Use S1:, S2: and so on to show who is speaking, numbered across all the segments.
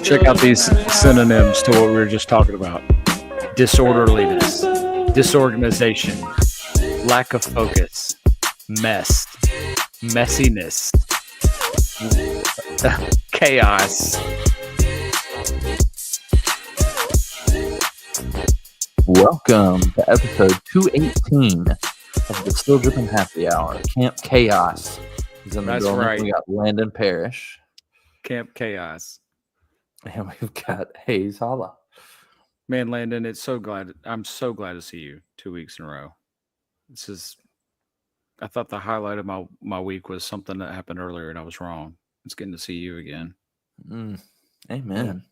S1: Check out these synonyms to what we were just talking about. Disorderliness, disorganization, lack of focus, mess, messiness, chaos.
S2: Welcome to episode 218 of the Still Dripping Happy Hour. Camp Chaos is in the
S1: That's
S2: building.
S1: right.
S2: We got Landon Parrish.
S1: Camp Chaos.
S2: And we've got Hayes Holla.
S1: Man, Landon, I'm so glad to see you 2 weeks in a row. I thought the highlight of my week was something that happened earlier and I was wrong. It's getting to see you again.
S2: Amen.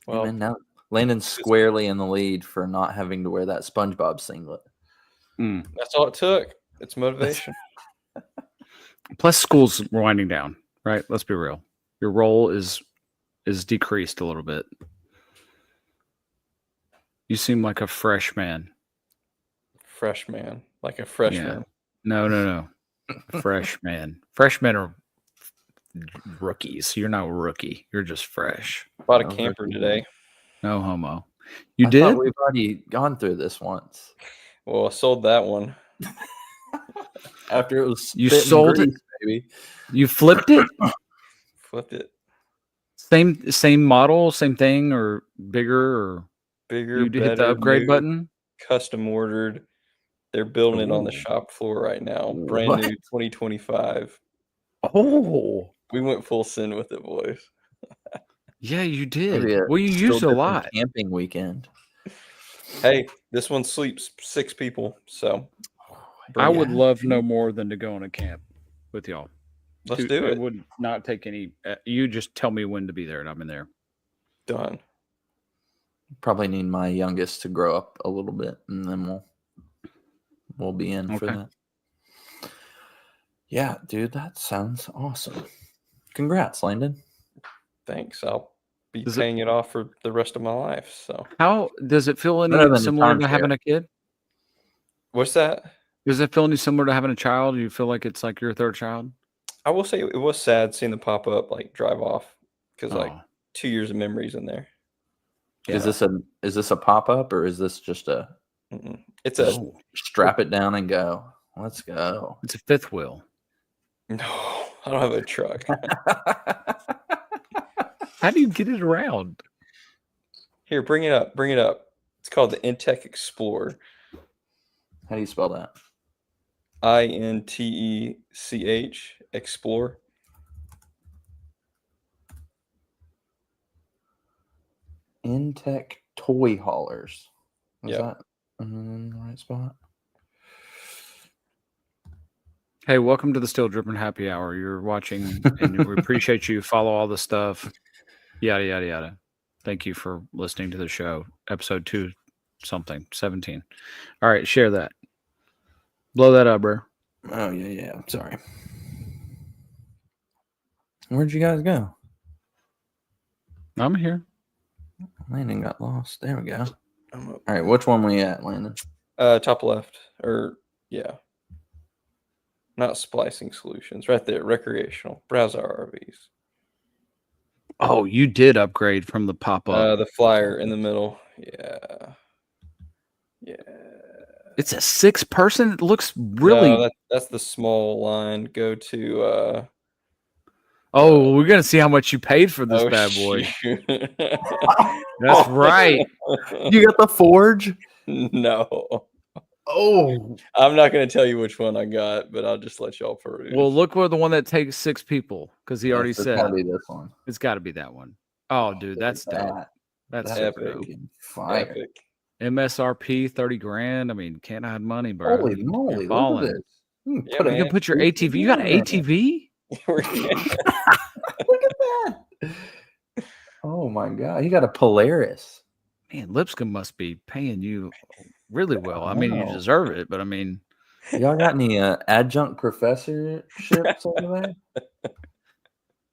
S3: Well,
S2: Amen. Now Landon's squarely in the lead for not having to wear that SpongeBob singlet.
S3: that's all it took. It's motivation.
S1: Plus, school's winding down, right? Let's be real. Your role is decreased a little bit. You seem like a fresh man.
S3: Freshman, like a freshman.
S1: Yeah. No. Fresh man. Freshmen are rookies. You're not a rookie. You're just fresh.
S3: Bought a camper today.
S1: No homo. You
S2: I
S1: did?
S2: thought we've already gone through this once.
S3: Well, I sold that one.
S2: After it was
S1: You
S2: spit and
S1: sold it?
S2: grease, baby.
S1: You flipped it?
S3: Flipped it.
S1: Same model, same thing, or bigger, or
S3: Bigger,
S1: you hit the
S3: better,
S1: upgrade
S3: new,
S1: button?
S3: custom ordered. They're building it on the
S2: Ooh.
S3: shop floor right now. Brand
S2: What?
S3: new 2025.
S1: Oh,
S3: We went full send with it, boys.
S1: yeah, you
S2: Maybe
S1: did. Well, you
S2: Still
S1: used a
S2: Dripping
S1: lot.
S2: Camping weekend.
S3: Hey, this one sleeps 6 people, so
S1: I would
S2: Yeah.
S1: love no more than to go on a camp with y'all.
S3: let's do it.
S1: would not take any. You just tell me when to be there, and I'm in there.
S3: Done.
S2: Probably need my youngest to grow up a little bit, and then we'll be in for
S1: Okay.
S2: that. Yeah, dude, that sounds awesome. Congrats, Landon.
S3: Thanks. I'll be
S1: Does it-
S3: paying it off for the rest of my life. So,
S1: How does it feel?
S2: Better
S1: Any
S2: than the
S1: similar to
S2: timeshare.
S1: having a kid?
S3: what's that?
S1: Does it feel any similar to having a child? Do you feel like it's like your third child?
S3: I will say it was sad seeing the pop up like drive off because like
S1: Oh,
S3: 2 years of memories in there.
S2: Is this a pop up or is this just a
S3: Mm-mm. It's a
S1: oh,
S2: strap it down and go? Let's go.
S3: Mm.
S1: it's a fifth wheel.
S3: no. I don't have a truck.
S1: How do you get it around?
S3: Here, bring it up. Bring it up. It's called the Intech Explorer.
S2: How do you spell that?
S3: INTECH Explore.
S2: Intech Toy Haulers. Is
S3: Yep.
S2: that in the right spot?
S1: Hey, welcome to the Still Dripping Happy Hour. You're watching, and we appreciate you. Follow all the stuff. Yada yada yada. Thank you for listening to the show. Episode 17. All right, share that. Blow that up, bro.
S2: Oh yeah. I'm sorry. Where'd you guys go?
S1: I'm here.
S2: Landon got lost. There we go.
S3: I'm up.
S2: All right, which one we at, Landon?
S3: Top left. Or, yeah. Not splicing solutions. Right there. Recreational. Browse our RVs.
S1: Oh, you did upgrade from the pop up.
S3: The flyer in the middle. Yeah. Yeah.
S1: It's a 6-person. It looks really.
S3: No, that's the small line. Go to.
S1: Oh, we're gonna see how much you paid for this
S3: oh,
S1: bad boy.
S3: shoot.
S1: That's right.
S2: You got the Forge?
S3: No.
S2: Oh,
S3: I'm not going to tell you which one I got, but I'll just let y'all peruse.
S1: Well, look for the one that takes 6 people because he already
S2: it's
S1: said
S2: gotta be this one.
S1: it's got to be that one. Oh, dude, that's dope. That's
S2: That's
S1: super
S3: epic.
S1: dope.
S2: freaking fire.
S3: Epic.
S1: MSRP 30 grand. I mean, can't hide money, bro.
S2: Holy
S1: You're
S2: moly! Look at
S1: balling.
S2: this.
S3: Yeah,
S2: Put a-
S1: You can
S3: man.
S1: put your ATV. You got an ATV?
S2: Look at that. Oh my god, you got a Polaris.
S1: Man, Lipscomb must be paying you really well. I mean, you
S2: Wow.
S1: deserve it, but I mean,
S2: Y'all got any adjunct professorships over there?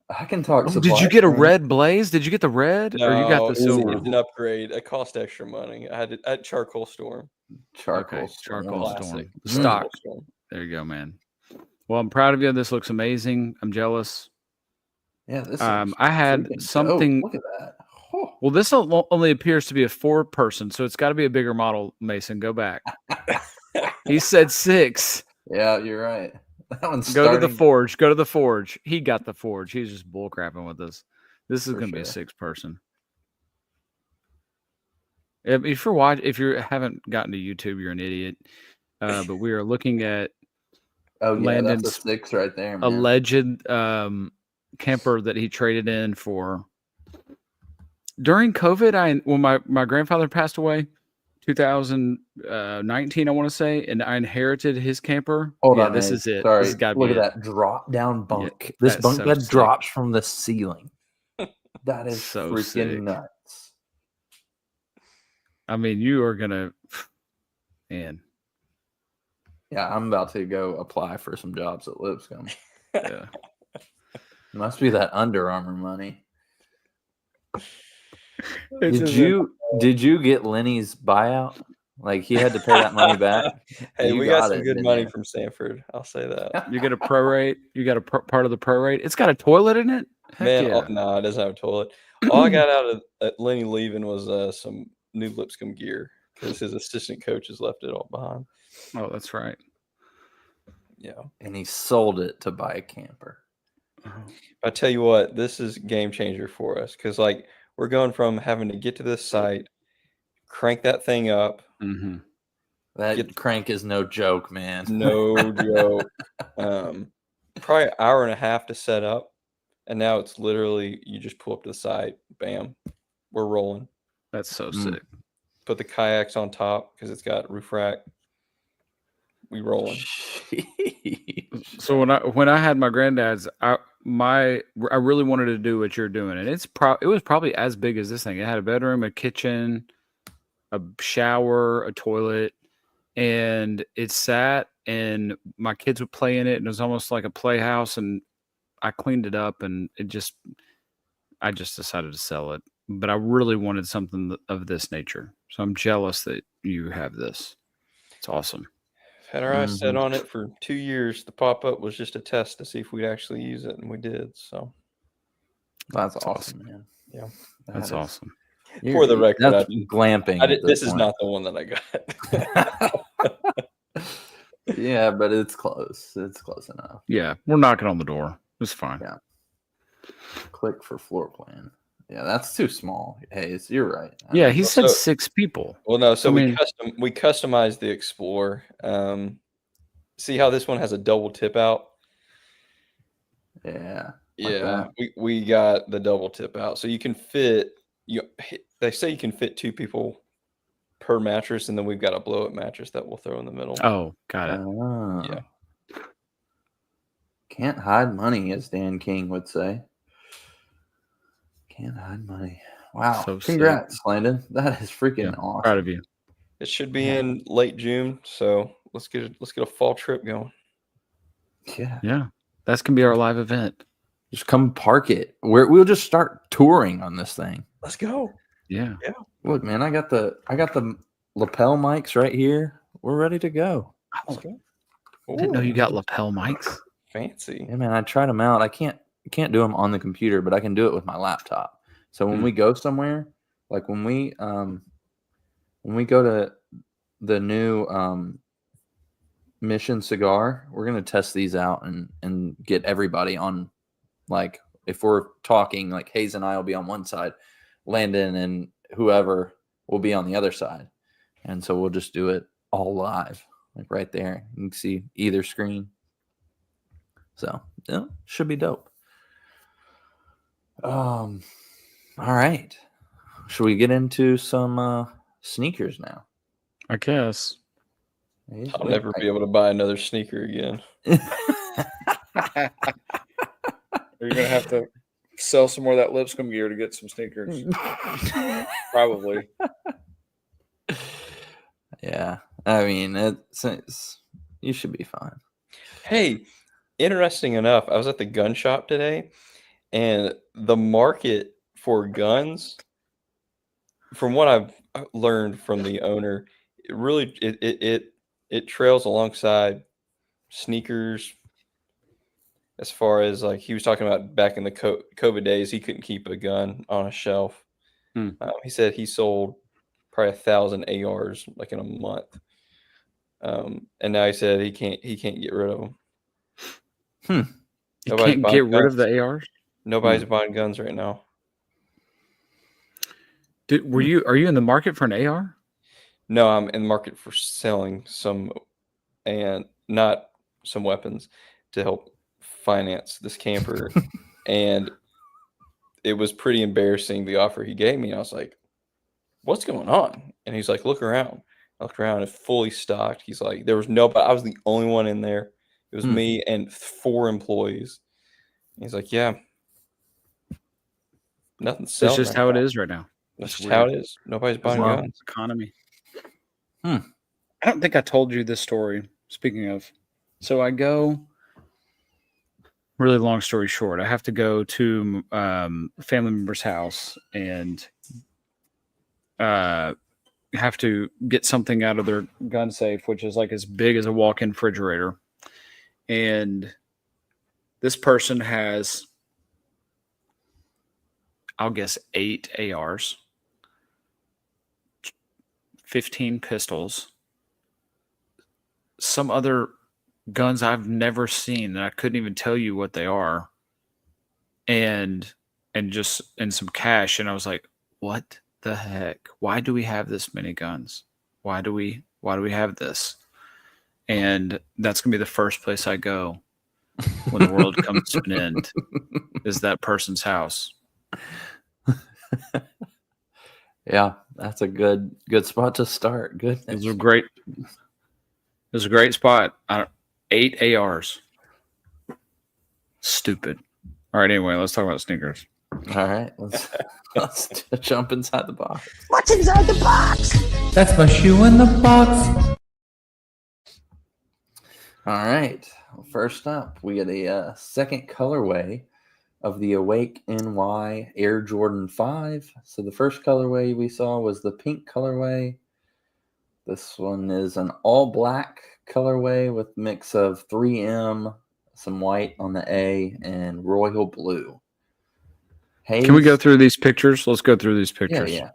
S2: I can talk.
S1: oh, did you get a red blaze? Did you get the red or you got
S3: No,
S1: the
S3: it's
S1: silver?
S3: an upgrade. It cost extra money. I had charcoal storm.
S2: charcoal.
S1: Okay, charcoal
S2: Wow.
S1: storm.
S3: Classic.
S1: Stock.
S3: Charcoal storm.
S1: There you go, man. Well, I'm proud of you. This looks amazing. I'm jealous.
S2: Yeah, this is
S1: I had
S2: freaking dope.
S1: something.
S2: Look at that. Oh.
S1: Well, this only appears to be a 4-person, so it's got to be a bigger model. Mason, go back. He said 6.
S2: Yeah, you're right. That one's
S1: Go to the
S2: starting
S1: forge. Go to the forge. He got the forge. He's just bullcrapping with us. This is
S2: for
S1: going to be a
S2: sure.
S1: 6-person. If you haven't gotten to YouTube, you're an idiot. But we are looking at
S2: Oh yeah, that's a
S1: Landon's
S2: 6 right there, man.
S1: alleged camper that he traded in for during COVID. When my grandfather passed away, 2019, I want to say, and I inherited his camper.
S2: Hold
S1: Yeah,
S2: on,
S1: this
S2: man.
S1: is it.
S2: Sorry.
S1: This has got to
S2: Look
S1: be
S2: at
S1: it.
S2: that drop down bunk.
S1: Yeah,
S2: This
S1: that's
S2: bunk
S1: so
S2: bed
S1: sick.
S2: drops from the ceiling. That is
S1: So
S2: freaking
S1: sick.
S2: nuts.
S1: I mean, you are gonna, man.
S2: Yeah, I'm about to go apply for some jobs at Lipscomb.
S1: Yeah.
S2: Must be that Under Armour money.
S1: It's
S2: Did you get Lenny's buyout? Like he had to pay that money back?
S3: Hey,
S2: You
S3: we got some
S2: it,
S3: good
S2: didn't
S3: money
S2: you?
S3: from Sanford. I'll say that.
S1: You get a prorate. You got a part of the prorate. It's got a toilet in it. Heck
S3: Man,
S1: yeah.
S3: no, it doesn't have a toilet. All I got out of Lenny leaving was some new Lipscomb gear because his assistant coaches left it all behind.
S1: Oh, that's right.
S3: Yeah.
S2: And he sold it to buy a camper.
S3: I tell you what, this is game changer for us because like we're going from having to get to this site, crank that thing up.
S1: Mm-hmm.
S2: That crank is no joke, man.
S3: No joke. Probably an hour and a half to set up, and now it's literally you just pull up to the site, bam, we're rolling.
S1: That's so sick.
S3: Put the kayaks on top because it's got roof rack. We rolling.
S1: So when I had my granddad's, I really wanted to do what you're doing, and it was probably as big as this thing. It had a bedroom, a kitchen, a shower, a toilet, and it sat, and my kids would play in it, and it was almost like a playhouse. And I cleaned it up, and I just decided to sell it. But I really wanted something of this nature, so I'm jealous that you have this. It's awesome.
S3: Had our eyes set on it for 2 years. The pop-up was just a test to see if we'd actually use it, and we did. So
S2: that's awesome, man.
S3: Yeah,
S1: that's awesome.
S3: For the record,
S2: that's glamping.
S3: This is not the one that I
S2: got. Yeah, but it's close. It's close enough.
S1: Yeah, we're knocking on the door. It's fine.
S2: Yeah. Click for floor plan. Yeah, that's too small. Hey, you're right.
S1: Yeah, he said 6 people.
S3: Well, no. So we customized the Explorer. See how this one has a double tip out?
S2: Yeah.
S3: Yeah. We got the double tip out, so you can fit. They say you can fit 2 people per mattress, and then we've got a blow-up mattress that we'll throw in the middle.
S1: Oh, got it.
S3: Yeah.
S2: Can't hide money, as Dan King would say. Can't hide money. Wow.
S1: So
S2: congrats, Landon. That is freaking awesome.
S1: Proud of you.
S3: It should be in late June, so let's get a fall trip going.
S2: Yeah.
S1: Yeah. That's gonna be our live event.
S2: Just come park it. We'll just start touring on this thing.
S3: Let's go.
S1: Yeah.
S3: Yeah.
S2: Look, man, I got the lapel mics right here. We're ready to go.
S3: Let's go.
S1: I didn't know you got lapel mics.
S3: Fancy.
S2: Yeah, man, I tried them out. I can't do them on the computer, but I can do it with my laptop. So when we go somewhere, like when we go to the new Mission Cigar, we're gonna test these out and get everybody on. Like if we're talking, like Hayes and I will be on one side, Landon and whoever will be on the other side, and so we'll just do it all live, like right there. You can see either screen. So yeah, should be dope. All right. Should we get into some sneakers now?
S1: I guess.
S3: I'll never be able to buy another sneaker again.
S1: You're gonna have to sell some more of that Lipscomb gear to get some sneakers. Probably.
S2: Yeah. I mean, it's you should be fine.
S3: Hey, interesting enough, I was at the gun shop today, and the market for guns, from what I've learned from the owner, it really it trails alongside sneakers, as far as like he was talking about back in the COVID days, he couldn't keep a gun on a shelf. He said he sold probably 1,000 ARs like in a month, and now he said he can't get rid of them.
S1: You can't get rid of the ARs?
S3: Nobody's buying guns right now.
S1: Are you in the market for an AR?
S3: No, I'm in the market for selling some, and not some weapons, to help finance this camper. And it was pretty embarrassing, the offer he gave me. I was like, what's going on? And he's like, look around. I looked around, it's fully stocked. He's like, there was nobody. I was the only one in there. It was me and 4 employees. And he's like, yeah, nothing's selling.
S1: It's just how it is right now.
S3: That's just how it is. Nobody's buying guns.
S1: Economy. I don't think I told you this story. Speaking of, so I go. Really long story short, I have to go to a family member's house and have to get something out of their gun safe, which is like as big as a walk-in refrigerator. And this person has, I'll guess, 8 ARs, 15 pistols, some other guns I've never seen that I couldn't even tell you what they are, and some cash. And I was like, what the heck? Why do we have this many guns? Why do we have this? And that's gonna be the first place I go when the world comes to an end, is that person's house.
S2: Yeah, that's a good spot to start. Good.
S1: It was a great spot. 8 ARs. Stupid. All right, anyway, let's talk about sneakers.
S2: All right, let's jump inside the box.
S4: What's inside the box?
S5: That's my shoe in the box.
S2: All right. Well, first up, we get a second colorway of the Awake NY Air Jordan 5. So the first colorway we saw was the pink colorway. This one is an all black colorway with mix of 3M, some white on the A, and royal blue. Haze.
S1: Can we go through these pictures? Let's go through these pictures.
S2: Yeah.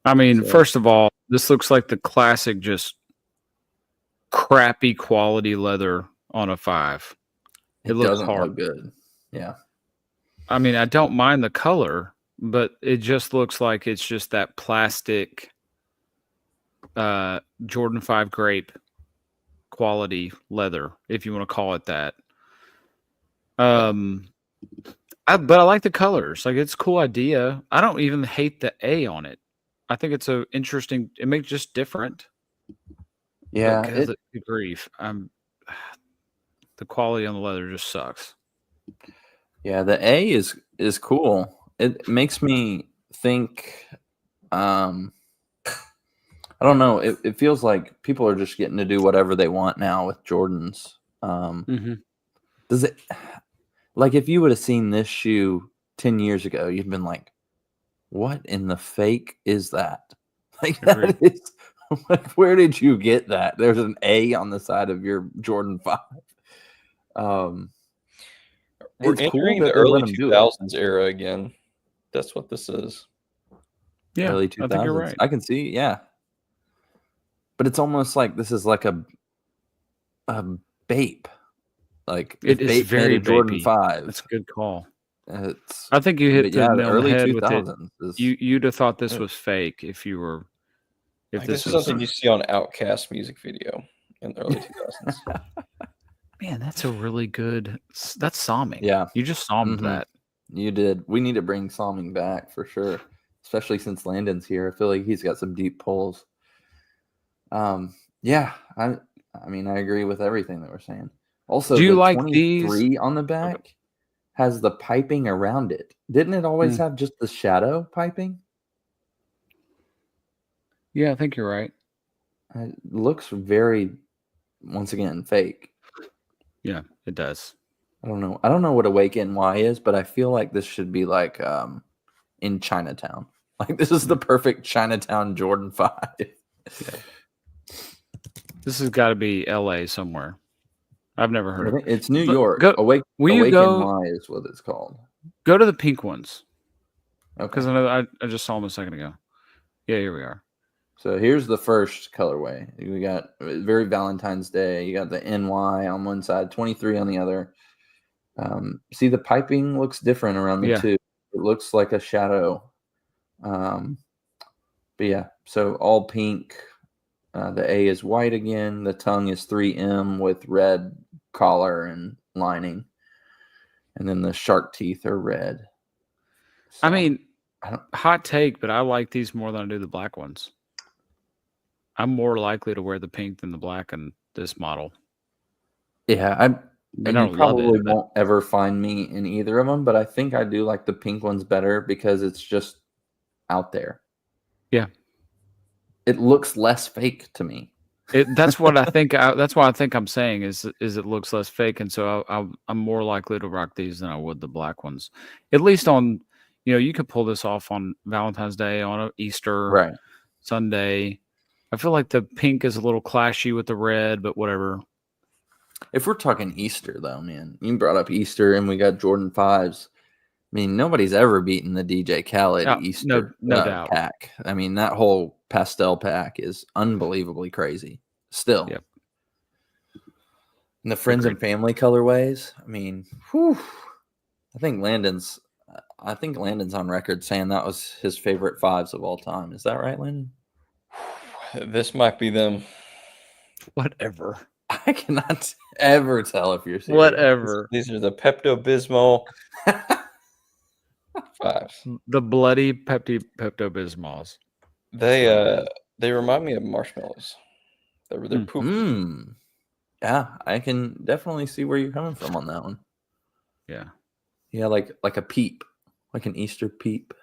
S1: I mean, first of all, this looks like the classic, just crappy quality leather on a 5. It looks hard.
S2: Look good. Yeah.
S1: I mean, I don't mind the color, but it just looks like it's just that plastic Jordan 5 grape quality leather, if you want to call it that. But I like the colors. Like, it's a cool idea. I don't even hate the A on it. I think it's a interesting. It makes it just different.
S2: Yeah.
S1: Good grief. The quality on the leather just sucks.
S2: Yeah, the A is cool. It makes me think. I don't know. It feels like people are just getting to do whatever they want now with Jordans. Does it? Like, if you would have seen this shoe 10 years ago, you'd been like, "What in the fake is that?" Like, that is, like, where did you get that? There's an A on the side of your Jordan 5.
S3: We're
S2: It's
S3: entering
S2: cool
S3: the
S2: that they let
S3: early
S2: 'em do it.
S3: 2000s era again. That's what this is.
S1: Yeah,
S2: Early
S1: I
S2: 2000s.
S1: think you're right.
S2: I can see, yeah. But it's almost like this is like a Bape. Like,
S1: It is
S2: Bape
S1: very
S2: made a Jordan
S1: Bape-y.
S2: 5.
S1: That's a good call.
S2: It's,
S1: I think you hit the
S2: the
S1: nail on the
S2: early
S1: head with it.
S2: 2000s. Is,
S1: You'd have thought this was fake if you were.
S3: Like, this is something you see on Outkast music video in the early 2000s.
S1: Man, that's a really good. That's psalming.
S2: Yeah.
S1: You just psalmed that.
S2: You did. We need to bring psalming back for sure, especially since Landon's here. I feel like he's got some deep pulls. Yeah, I mean, I agree with everything that we're saying. Also,
S1: Do you
S2: the
S1: like
S2: 23
S1: these?
S2: on the back has the piping around it. Didn't it always have just the shadow piping?
S1: Yeah, I think you're right.
S2: It looks very, once again, fake.
S1: Yeah, it does.
S2: I don't know. I don't know what Awake NY is, but I feel like this should be like in Chinatown. Like, this is the perfect Chinatown Jordan 5.
S1: This has got to be LA somewhere. I've never heard of it.
S2: It's New
S1: But
S2: York.
S1: will you
S2: Awaken
S1: go
S2: Y is what it's called.
S1: go to the pink ones?
S2: Okay.
S1: Because I know I just saw them a second ago. Yeah, here we are.
S2: So here's the first colorway. We got very Valentine's Day. You got the NY on one side, 23 on the other. See, the piping looks different around the two. It looks like a shadow. But yeah, so all pink. The A is white again. The tongue is 3M with red collar and lining. And then the shark teeth are red. So,
S1: I mean, hot take, but I like these more than I do the black ones. I'm more likely to wear the pink than the black in this model.
S2: Yeah,
S1: I don't
S2: you probably
S1: love it,
S2: won't ever find me in either of them, but I think I do like the pink ones better because it's just out there.
S1: Yeah.
S2: It looks less fake to me.
S1: That's what I think. That's why I think I'm saying is it looks less fake, and so I'm more likely to rock these than I would the black ones. At least on, you could pull this off on Valentine's Day, on Easter, Sunday. I feel like the pink is a little clashy with the red, but whatever.
S2: If we're talking Easter, though, man, you brought up Easter, and we got Jordan 5s. I mean, nobody's ever beaten the DJ Khaled Easter
S1: doubt.
S2: pack. I mean, that whole pastel pack is unbelievably crazy. Still.
S1: Yep.
S2: And the friends and family colorways. I mean, whew, I think Landon's on record saying that was his favorite 5s of all time. Is that right, Landon?
S3: This might be them.
S1: Whatever.
S2: I cannot ever tell if you're serious.
S1: Whatever.
S3: These are the Pepto-Bismol 5s.
S1: The bloody Pepto-Bismols.
S3: They remind me of marshmallows. They're poofy.
S2: Yeah, I can definitely see where you're coming from on that one.
S1: Yeah.
S2: Yeah, like a peep, like an Easter peep.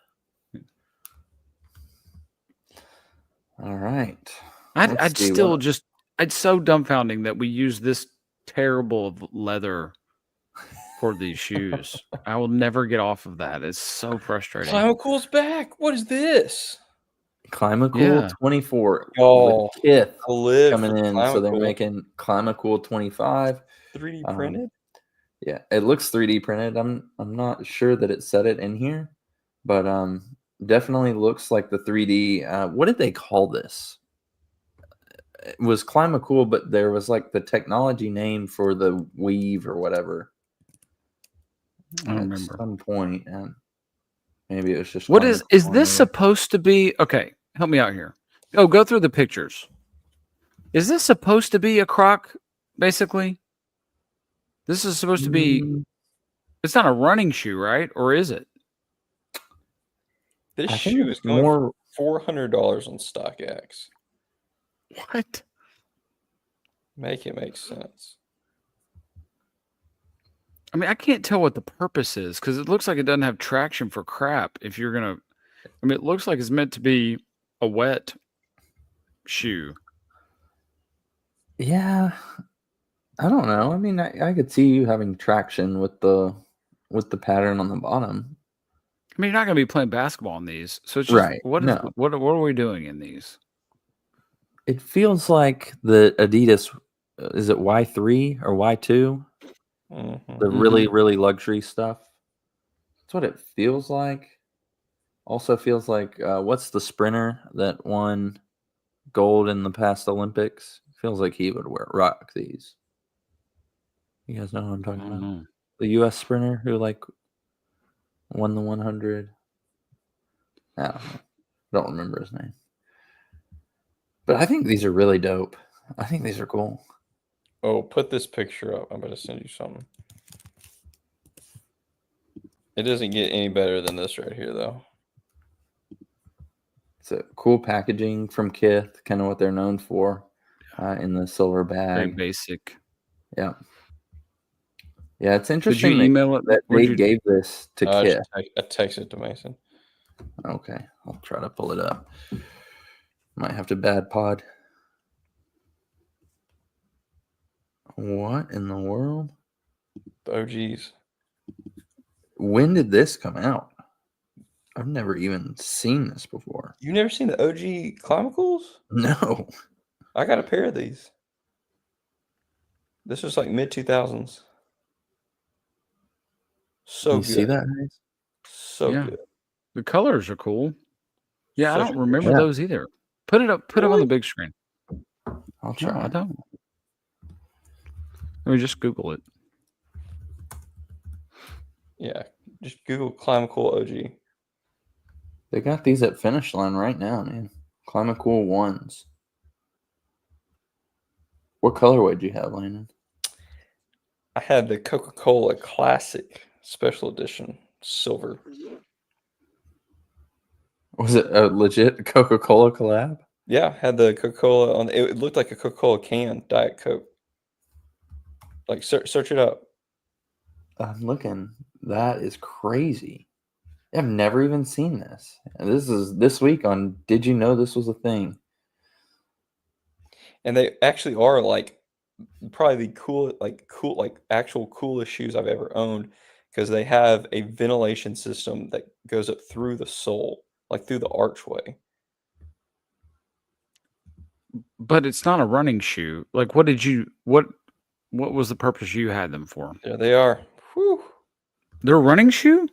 S2: All right.
S1: It's so dumbfounding that we use this terrible of leather for these shoes. I will never get off of that. It's so frustrating.
S3: Climacool's back. What is this?
S2: Climacool 24.
S3: Oh,
S2: with Kith
S3: live
S2: coming in.
S3: Climacool.
S2: So they're making Climacool 25.
S3: 3D printed?
S2: Yeah, it looks 3D printed. I'm not sure that it said it in here, but definitely looks like the 3D. What did they call this? It was Climacool, but there was like the technology name for the weave or whatever.
S1: I don't
S2: at
S1: remember.
S2: some point, and maybe it was just.
S1: What is this supposed to be? Okay, help me out here. Oh, go through the pictures. Is this supposed to be a Croc, basically? This is supposed to be. It's not a running shoe, right? Or is it?
S3: This shoe is going for $400 on StockX.
S1: What?
S3: Make it make sense.
S1: I mean, I can't tell what the purpose is because it looks like it doesn't have traction for crap. If you're gonna, I mean, it looks like it's meant to be a wet shoe.
S2: Yeah, I don't know. I mean, I could see you having traction with the pattern on the bottom.
S1: I mean, you're not gonna be playing basketball in these, so it's just
S2: Right.
S1: what are we doing in these?
S2: It feels like the Adidas. Is it Y3 or Y2? The really, really luxury stuff. That's what it feels like. Also feels like, what's the sprinter that won gold in the past Olympics? Feels like he would rock these. You guys know who I'm talking about? The U.S. sprinter who won the 100. I don't remember his name. But I think these are really dope. I think these are cool.
S3: Oh, put this picture up. I'm going to send you something. It doesn't get any better than this right here, though.
S2: It's a cool packaging from Kith, kind of what they're known for, in the silver bag.
S1: Very basic.
S2: Yeah. Yeah, it's interesting.
S1: Did you email it?
S2: That they gave this to Kith.
S3: I texted it to Mason.
S2: Okay, I'll try to pull it up. Might have to bad pod. What in the world?
S3: The OGs.
S2: When did this come out? I've never even seen this before.
S3: You've never seen the OG Climacools?
S2: No.
S3: I got a pair of these. This was like mid 2000s. So
S2: You
S3: good.
S2: see that? Hayes?
S3: So
S1: Yeah.
S3: good.
S1: The colors are cool. Yeah, I
S3: Such
S1: don't
S3: a
S1: remember
S2: Yeah.
S1: those either. Put it up on the
S3: Really?
S1: big screen.
S2: I'll
S1: No,
S2: try.
S1: I don't. Let me just Google it.
S3: Yeah. Just Google Climacool OG.
S2: They got these at Finish Line right now, man. Climacool ones. What colorway do you have, Landon?
S3: I had the Coca-Cola Classic Special Edition Silver.
S2: Was it a legit Coca-Cola collab?
S3: Yeah, had the Coca-Cola on it. It looked like a Coca-Cola can, Diet Coke. Like search it up.
S2: I'm looking. That is crazy. I've never even seen this. And this is this week on Did You Know This Was a Thing?
S3: And they actually are like probably the cool like actual coolest shoes I've ever owned because they have a ventilation system that goes up through the sole, like through the archway.
S1: But it's not a running shoe. Like, what was the purpose you had them for?
S3: There they are. Whew.
S1: They're a running shoe?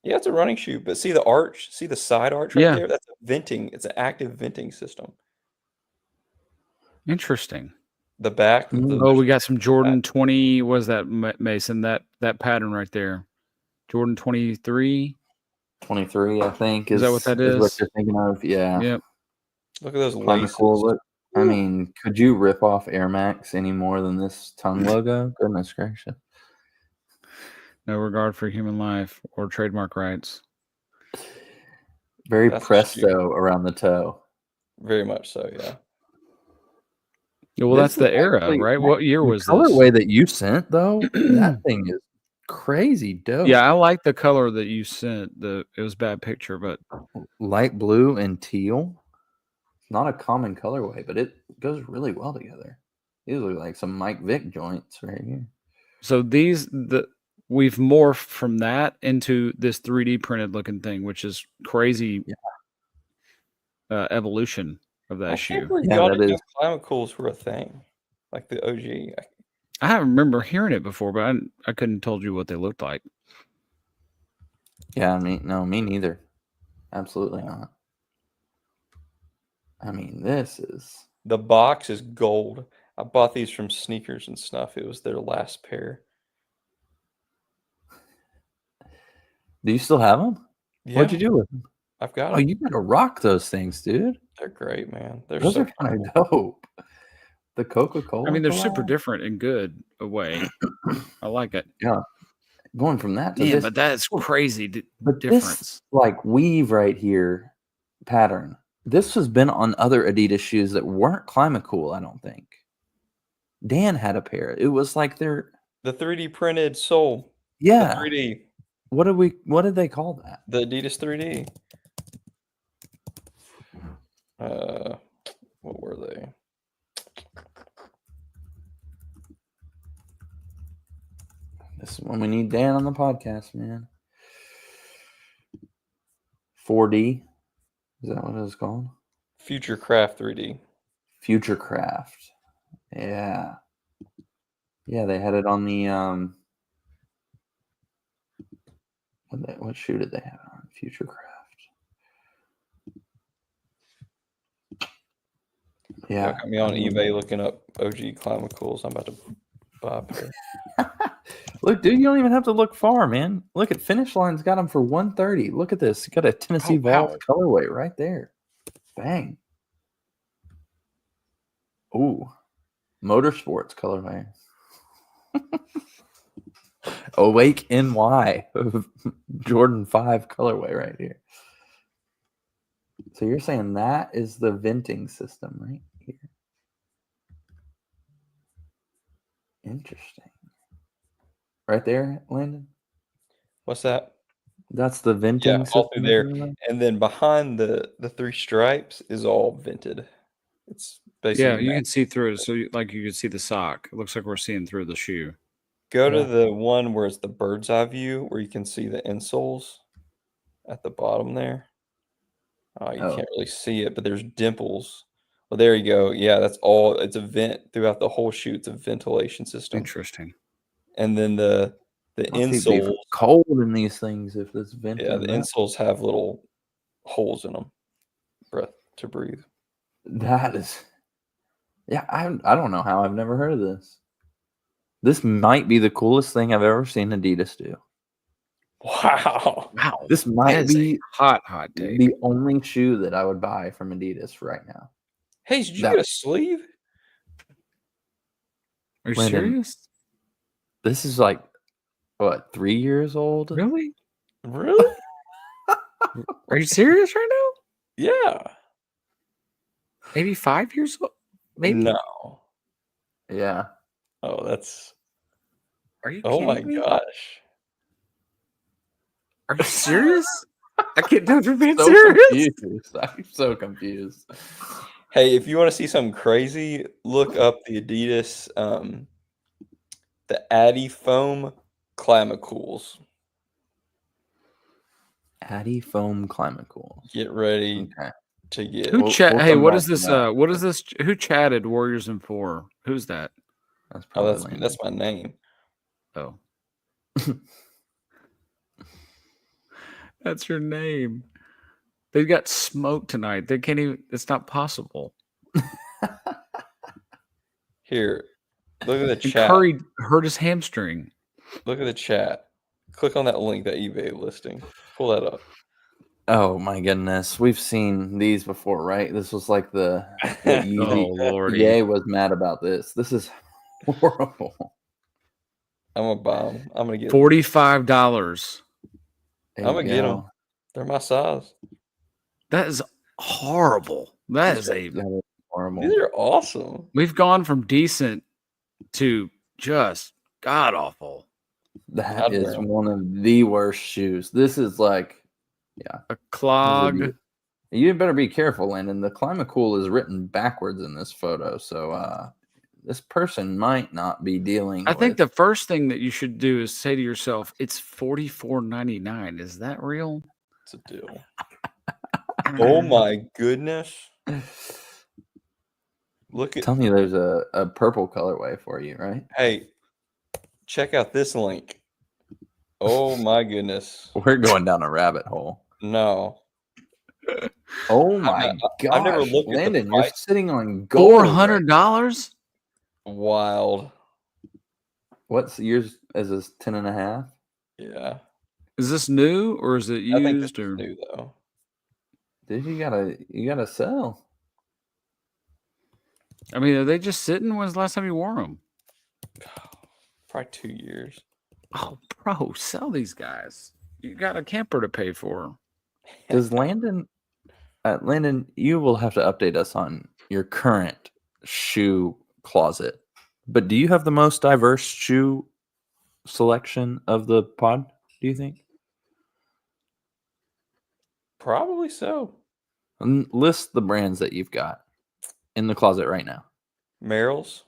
S3: Yeah, it's a running shoe, but see the arch, see the side arch right
S1: Yeah.
S3: there? That's a venting. It's an active venting system.
S1: Interesting.
S3: The back,
S1: Oh, we got some Jordan 20. Was that Mason? That pattern right there. Jordan 23.
S2: 23, I think.
S1: Is that what that
S2: Is what
S1: is?
S2: you're thinking of? Yeah.
S1: Yep.
S3: look at those
S2: Kinda
S3: laces.
S2: cool look. I
S3: Woo.
S2: mean, could you rip off Air Max any more than this tongue logo? Goodness gracious.
S1: No regard for human life or trademark rights.
S2: Very
S3: That's a
S2: presto
S3: shoe.
S2: around the toe.
S3: Very much so, yeah.
S1: Yeah, well,
S2: This
S1: that's the
S2: is
S1: era,
S2: actually-
S1: right? What year
S2: The
S1: was this?
S2: colorway that you sent, though, that thing is crazy dope.
S1: Yeah, I like the color that you sent. It was a bad picture, but
S2: Light blue and teal. Not a common colorway, but it goes really well together. These look like some Mike Vick joints right here.
S1: so we've morphed from that into this 3D printed looking thing, which is crazy evolution of that
S3: I
S1: shoe.
S3: can't believe
S2: Yeah,
S3: y'all
S2: that
S3: didn't
S2: is.
S3: know Climate Cools were a thing. Like the OG.
S1: I remember hearing it before, but I couldn't told you what they looked like.
S2: Yeah, me neither. Absolutely not. I mean, this is.
S3: The box is gold. I bought these from Sneakers and Snuff. It was their last pair.
S2: Do you still have them?
S3: Yeah,
S2: What'd you do with them?
S3: I've got
S2: Oh,
S3: them.
S2: you gotta rock those things, dude.
S3: They're great, man. They're
S2: Those
S3: so
S2: are kind of dope. The Coca-Cola.
S1: I mean, they're super
S2: collab?
S1: different and good a way. I like it.
S2: Yeah. Going from that to
S1: Man,
S2: this,
S1: but that's crazy
S2: but
S1: difference.
S2: this like weave right here pattern. This has been on other Adidas shoes that weren't Climacool, I don't think. Dan had a pair. It was like their
S3: the 3D printed sole.
S2: yeah.
S3: The 3D.
S2: What did they call that?
S3: The Adidas 3D. What were they?
S2: This is when we need Dan on the podcast, man. 4D. Is that what it was called?
S3: Future Craft 3D.
S2: Future Craft. Yeah. Yeah, they had it on the what shoe did they have it on? Future Craft. Yeah.
S3: Got me on eBay looking up OG Climacools. I'm about to buy a pair.
S2: Look, dude, you don't even have to look far, man. Look at Finish Line's got them for 130. Look at this. You got a Tennessee Vols colorway right there. Bang. Ooh. Motorsports colorway. Awake NY. Jordan 5 colorway right here. So you're saying that is the venting system right here. Interesting. Right there, Landon?
S3: What's that?
S2: That's the venting
S3: Yeah,
S2: system.
S3: all through there. And then behind the 3 stripes is all vented. It's basically
S1: you can see through it. So you can see the sock. It looks like we're seeing through the shoe.
S3: Go to the one where it's the bird's eye view, where you can see the insoles at the bottom there. Oh, you can't really see it, but there's dimples. Well, there you go. Yeah, that's all. It's a vent throughout the whole shoe. It's a ventilation system.
S1: Interesting.
S3: And then the
S2: Must be
S3: insoles,
S2: cold in these things if it's venting.
S3: yeah, the insoles have little holes in them, to breathe.
S2: That is, yeah. I don't know how I've never heard of this. This might be the coolest thing I've ever seen Adidas do.
S3: Wow.
S1: Wow.
S2: This might
S1: That is a
S2: be
S1: hot take.
S2: the only shoe that I would buy from Adidas right now.
S3: Hey, did you
S2: That-
S3: get a sleeve?
S1: Are you
S2: Landon,
S1: serious?
S2: This is like what, 3 years old?
S1: Really?
S3: Really?
S1: Are you serious right now?
S3: Yeah.
S1: Maybe 5 years old? Maybe.
S3: No.
S2: Yeah.
S3: Oh, that's.
S1: Are you
S3: Oh
S1: kidding
S3: my
S1: me?
S3: gosh.
S1: Are you serious? I can't tell if you're being
S2: So
S1: serious.
S2: confused. I'm so confused.
S3: Hey, if you want to see something crazy, look up the Adidas, the Addy Foam Clamicools.
S2: Addy Foam Climacools.
S3: Get ready
S2: Okay.
S3: to get.
S1: Who
S2: We'll
S1: Hey,
S2: come
S1: what
S2: back
S1: is
S2: to
S1: this?
S2: that.
S1: What is this? Who chatted Warriors in 4? Who's that?
S2: That's
S3: Oh,
S2: probably
S3: that's my name.
S1: Oh. That's your name. They got smoked tonight. They can't even. It's not possible.
S3: Here, look at the
S1: And
S3: chat.
S1: Curry hurt his hamstring.
S3: Look at the chat. Click on that link, that eBay listing. Pull that up.
S2: Oh my goodness. We've seen these before, right? This was like the Yeezy.
S1: Oh lordy!
S2: Ye was mad about this. This is horrible.
S3: I'm gonna buy them. I'm gonna get.
S1: $45.
S2: There
S3: I'm
S2: you
S3: gonna get them.
S2: go.
S3: They're my size.
S1: That is horrible. That is a.
S2: That is horrible.
S3: These are awesome.
S1: We've gone from decent to just god awful.
S2: That
S3: I'd
S2: is
S3: wear 'em.
S2: one of the worst shoes. This is like,
S1: A clog.
S2: you better be careful, Landon. The Climacool is written backwards in this photo, so this person might not be dealing.
S1: I think
S2: with...
S1: the first thing that you should do is say to yourself, "It's $44.99. Is that real?"
S3: It's a deal. Oh my goodness! Look at.
S2: Tell me, there's a purple colorway for you, right?
S3: Hey, check out this link. Oh my goodness!
S2: We're going down a rabbit hole.
S3: No,
S2: Oh my gosh,
S3: I've never looked at the
S2: Landon, you're
S3: price.
S2: sitting on gold.
S1: $400.
S3: Wild.
S2: What's yours? Is this 10.5?
S3: Yeah,
S1: Is this new or is it
S3: I think this
S1: used?
S3: is
S1: Or
S3: new though.
S2: Dude, you gotta sell.
S1: I mean, are they just sitting? When's the last time you wore them?
S3: Probably 2 years.
S1: Oh, bro, sell these guys. You got a camper to pay for.
S2: Does Landon, you will have to update us on your current shoe closet. But do you have the most diverse shoe selection of the pod? Do you think?
S3: Probably so.
S2: List the brands that you've got in the closet right now.
S3: Merrell's.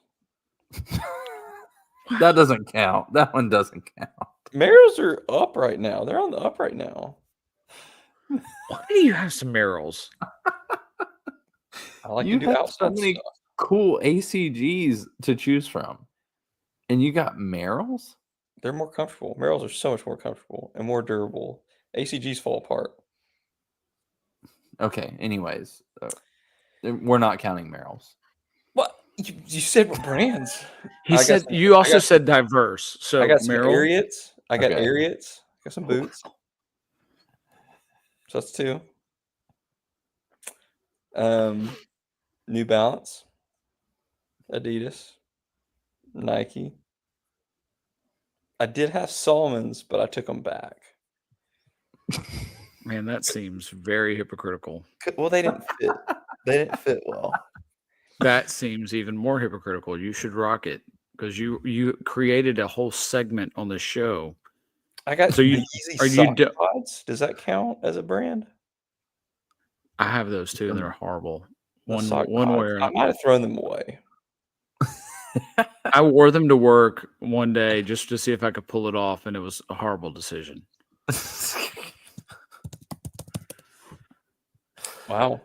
S2: That doesn't count. That one doesn't count.
S3: Merrell's are up right now. They're on the up right now.
S1: Why do you have some Merrells?
S3: I like
S2: You
S3: to do
S2: have so
S3: outside
S2: many
S3: stuff.
S2: cool ACGs to choose from, and you got Merrells.
S3: They're more comfortable. Merrell's are so much more comfortable and more durable. ACGs fall apart.
S2: Okay. Anyways, we're not counting Merrells.
S3: What? You said what brands?
S1: He
S3: I got
S1: said
S3: some-
S1: you
S3: I
S1: also
S3: got
S1: said diverse. So
S3: I got some
S1: Merrell.
S3: Ariats. I got
S2: Okay.
S3: Ariats. I got some boots. So that's 2. New Balance, Adidas, Nike. I did have Solomon's, but I took them back.
S1: Man, that seems very hypocritical.
S3: Well, they didn't fit. They didn't fit well.
S1: That seems even more hypocritical. You should rock it because you created a whole segment on the show.
S3: I got
S1: So you-
S3: the Yeezy
S1: are you
S3: sock
S1: do-
S3: pods. Does that count as a brand?
S1: I have those too, and they're horrible.
S3: The
S1: One
S3: sock
S1: way
S3: pods?
S1: or
S3: I might have thrown them away.
S1: I wore them to work one day just to see if I could pull it off, and it was a horrible decision.
S3: Wow.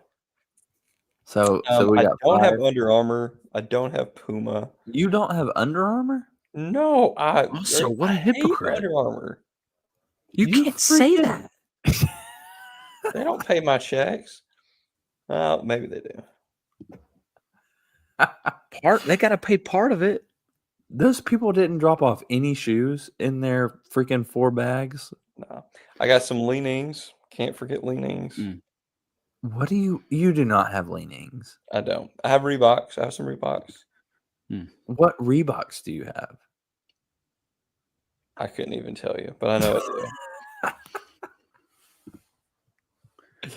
S2: So we
S3: I
S2: got
S3: don't
S2: 5.
S3: have Under Armour. I don't have Puma.
S2: You don't have Under Armour?
S3: No,
S1: Also, what a
S3: I hate
S1: hypocrite.
S3: Under Armour.
S1: You can't say
S2: freaking-
S1: that.
S3: They don't pay my checks. Maybe they do.
S1: They got to pay part of it.
S2: Those people didn't drop off any shoes in their freaking 4 bags.
S3: No, I got some leanings. Can't forget leanings.
S2: What do you do not have leanings?
S3: I don't. I have Reeboks. I have some Reeboks.
S2: What Reeboks do you have?
S3: I couldn't even tell you, but I know I do.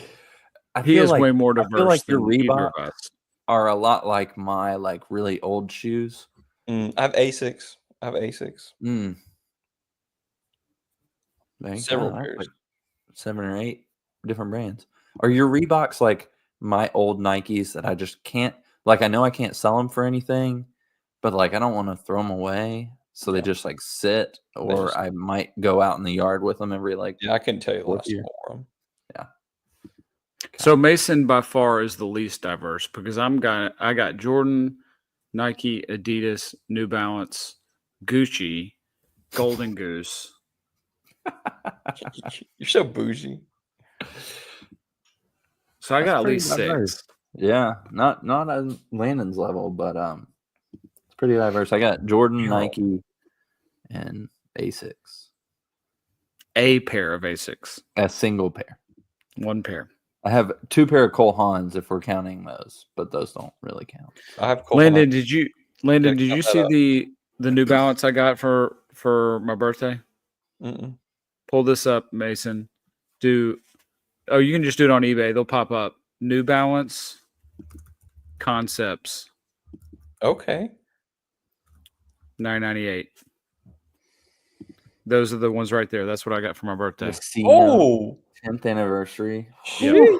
S1: He is way more diverse
S2: I feel like your
S1: than either
S2: Reeboks
S1: of us.
S2: are a lot like my really old shoes.
S3: I have Asics.
S2: Mm. There you
S3: Several
S2: go. That's
S3: pairs.
S2: like 7 or 8 different brands. Are your Reeboks like my old Nikes that I just can't, like, I know I can't sell them for anything, but like I don't want to throw them away, so they just like sit, or I might go out in the yard with them every like.
S3: Yeah, I couldn't tell you the
S2: 4th
S3: last time
S2: year.
S3: I wore them.
S1: So Mason by far is the least diverse because I got Jordan, Nike, Adidas, New Balance, Gucci, Golden Goose.
S3: You're so bougie.
S1: So I got at
S2: pretty
S1: least
S2: diverse.
S1: 6.
S2: Yeah, not on Landon's level, but it's pretty diverse. I got Jordan, Nike, and Asics.
S1: A pair of Asics.
S2: A single pair.
S1: 1 pair.
S2: I have 2 pair of Cole Haans if we're counting those, but those don't really count.
S3: I have Cole
S1: Landon,
S3: Haan.
S1: did you
S3: count
S1: see
S3: that
S1: the New Balance I got for my birthday?
S3: Mm-mm.
S1: Pull this up, Mason. You can just do it on eBay. They'll pop up. New Balance Concepts,
S3: Okay.
S1: $9.98. Those are the ones right there. That's what I got for my birthday.
S3: Oh,
S2: 10th anniversary.
S3: sheesh.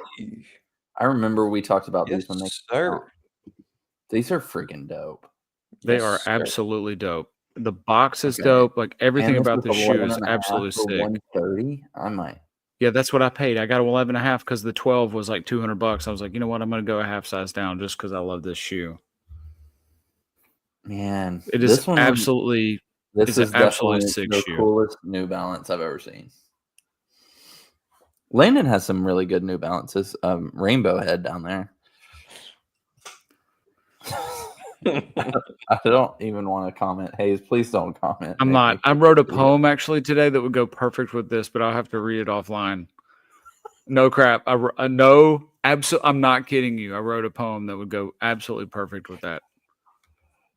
S2: I remember we talked about
S3: Yes,
S2: these when they
S3: sir.
S2: These are freaking dope.
S1: They
S3: Yes,
S1: are
S3: sir.
S1: absolutely dope. The box is
S2: Okay.
S1: dope. Like everything
S2: And this
S1: about the
S2: was
S1: shoe
S2: 11
S1: is
S2: and a half
S1: absolutely
S2: for
S1: sick.
S2: 130. I might.
S1: Yeah, that's what I paid. I got 11.5 because the 12 was like $200. I was like, you know what? I'm going to go a half size down just because I love this shoe.
S2: Man,
S1: It is
S2: this one
S1: absolutely.
S2: This
S1: it's
S2: is
S1: an absolute
S2: definitely
S1: sick
S2: the
S1: shoe.
S2: coolest New Balance I've ever seen. Landon has some really good New Balances. Rainbow Head down there. I don't even want to comment. Hayes, please don't comment.
S1: I'm
S2: Make
S1: not.
S2: me
S1: I
S2: feel
S1: wrote a
S2: weird.
S1: poem actually today that would go perfect with this, but I'll have to read it offline. No crap. I'm not kidding you. I wrote a poem that would go absolutely perfect with that.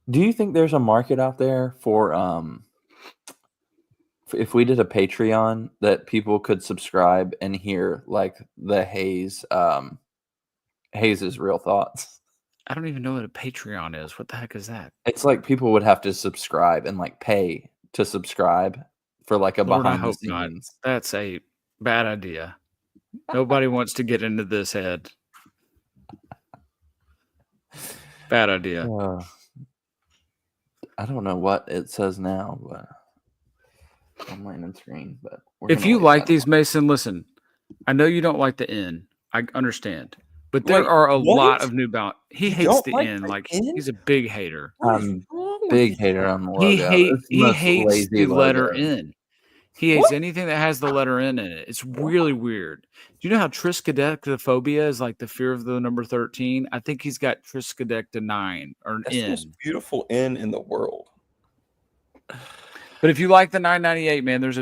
S2: Do you think there's a market out there for if we did a Patreon that people could subscribe and hear like the Hayes's real thoughts?
S1: I don't even know what a Patreon is. What the heck is that?
S2: It's like people would have to subscribe and like pay to subscribe for like a
S1: Lord, I
S2: behind the
S1: hope not.
S2: scenes.
S1: That's a bad idea. Nobody wants to get into this head. Bad idea.
S2: I don't know what it says now, but on my end screen. But
S1: If you like these, Mason, listen. I know you don't like the N. I understand, but there
S3: Wait,
S1: are a
S3: what?
S1: lot of New Balance. He
S3: You
S1: hates
S3: don't
S1: the
S3: like
S1: N.
S3: the
S1: Like
S3: N?
S1: he's a big hater.
S3: What is
S2: I'm
S3: wrong with
S2: big
S3: you?
S2: hater on the logo.
S1: He
S2: It's the most
S1: hates
S2: lazy
S1: the letter
S2: logo.
S1: N. He hates anything that has the letter N in it. It's really weird. Do you know how triskaidekaphobia is like the fear of the number 13? I think he's got triskaideka9 or an
S3: That's the
S1: N.
S3: most beautiful N in the world.
S1: But if you like the 998, man, there's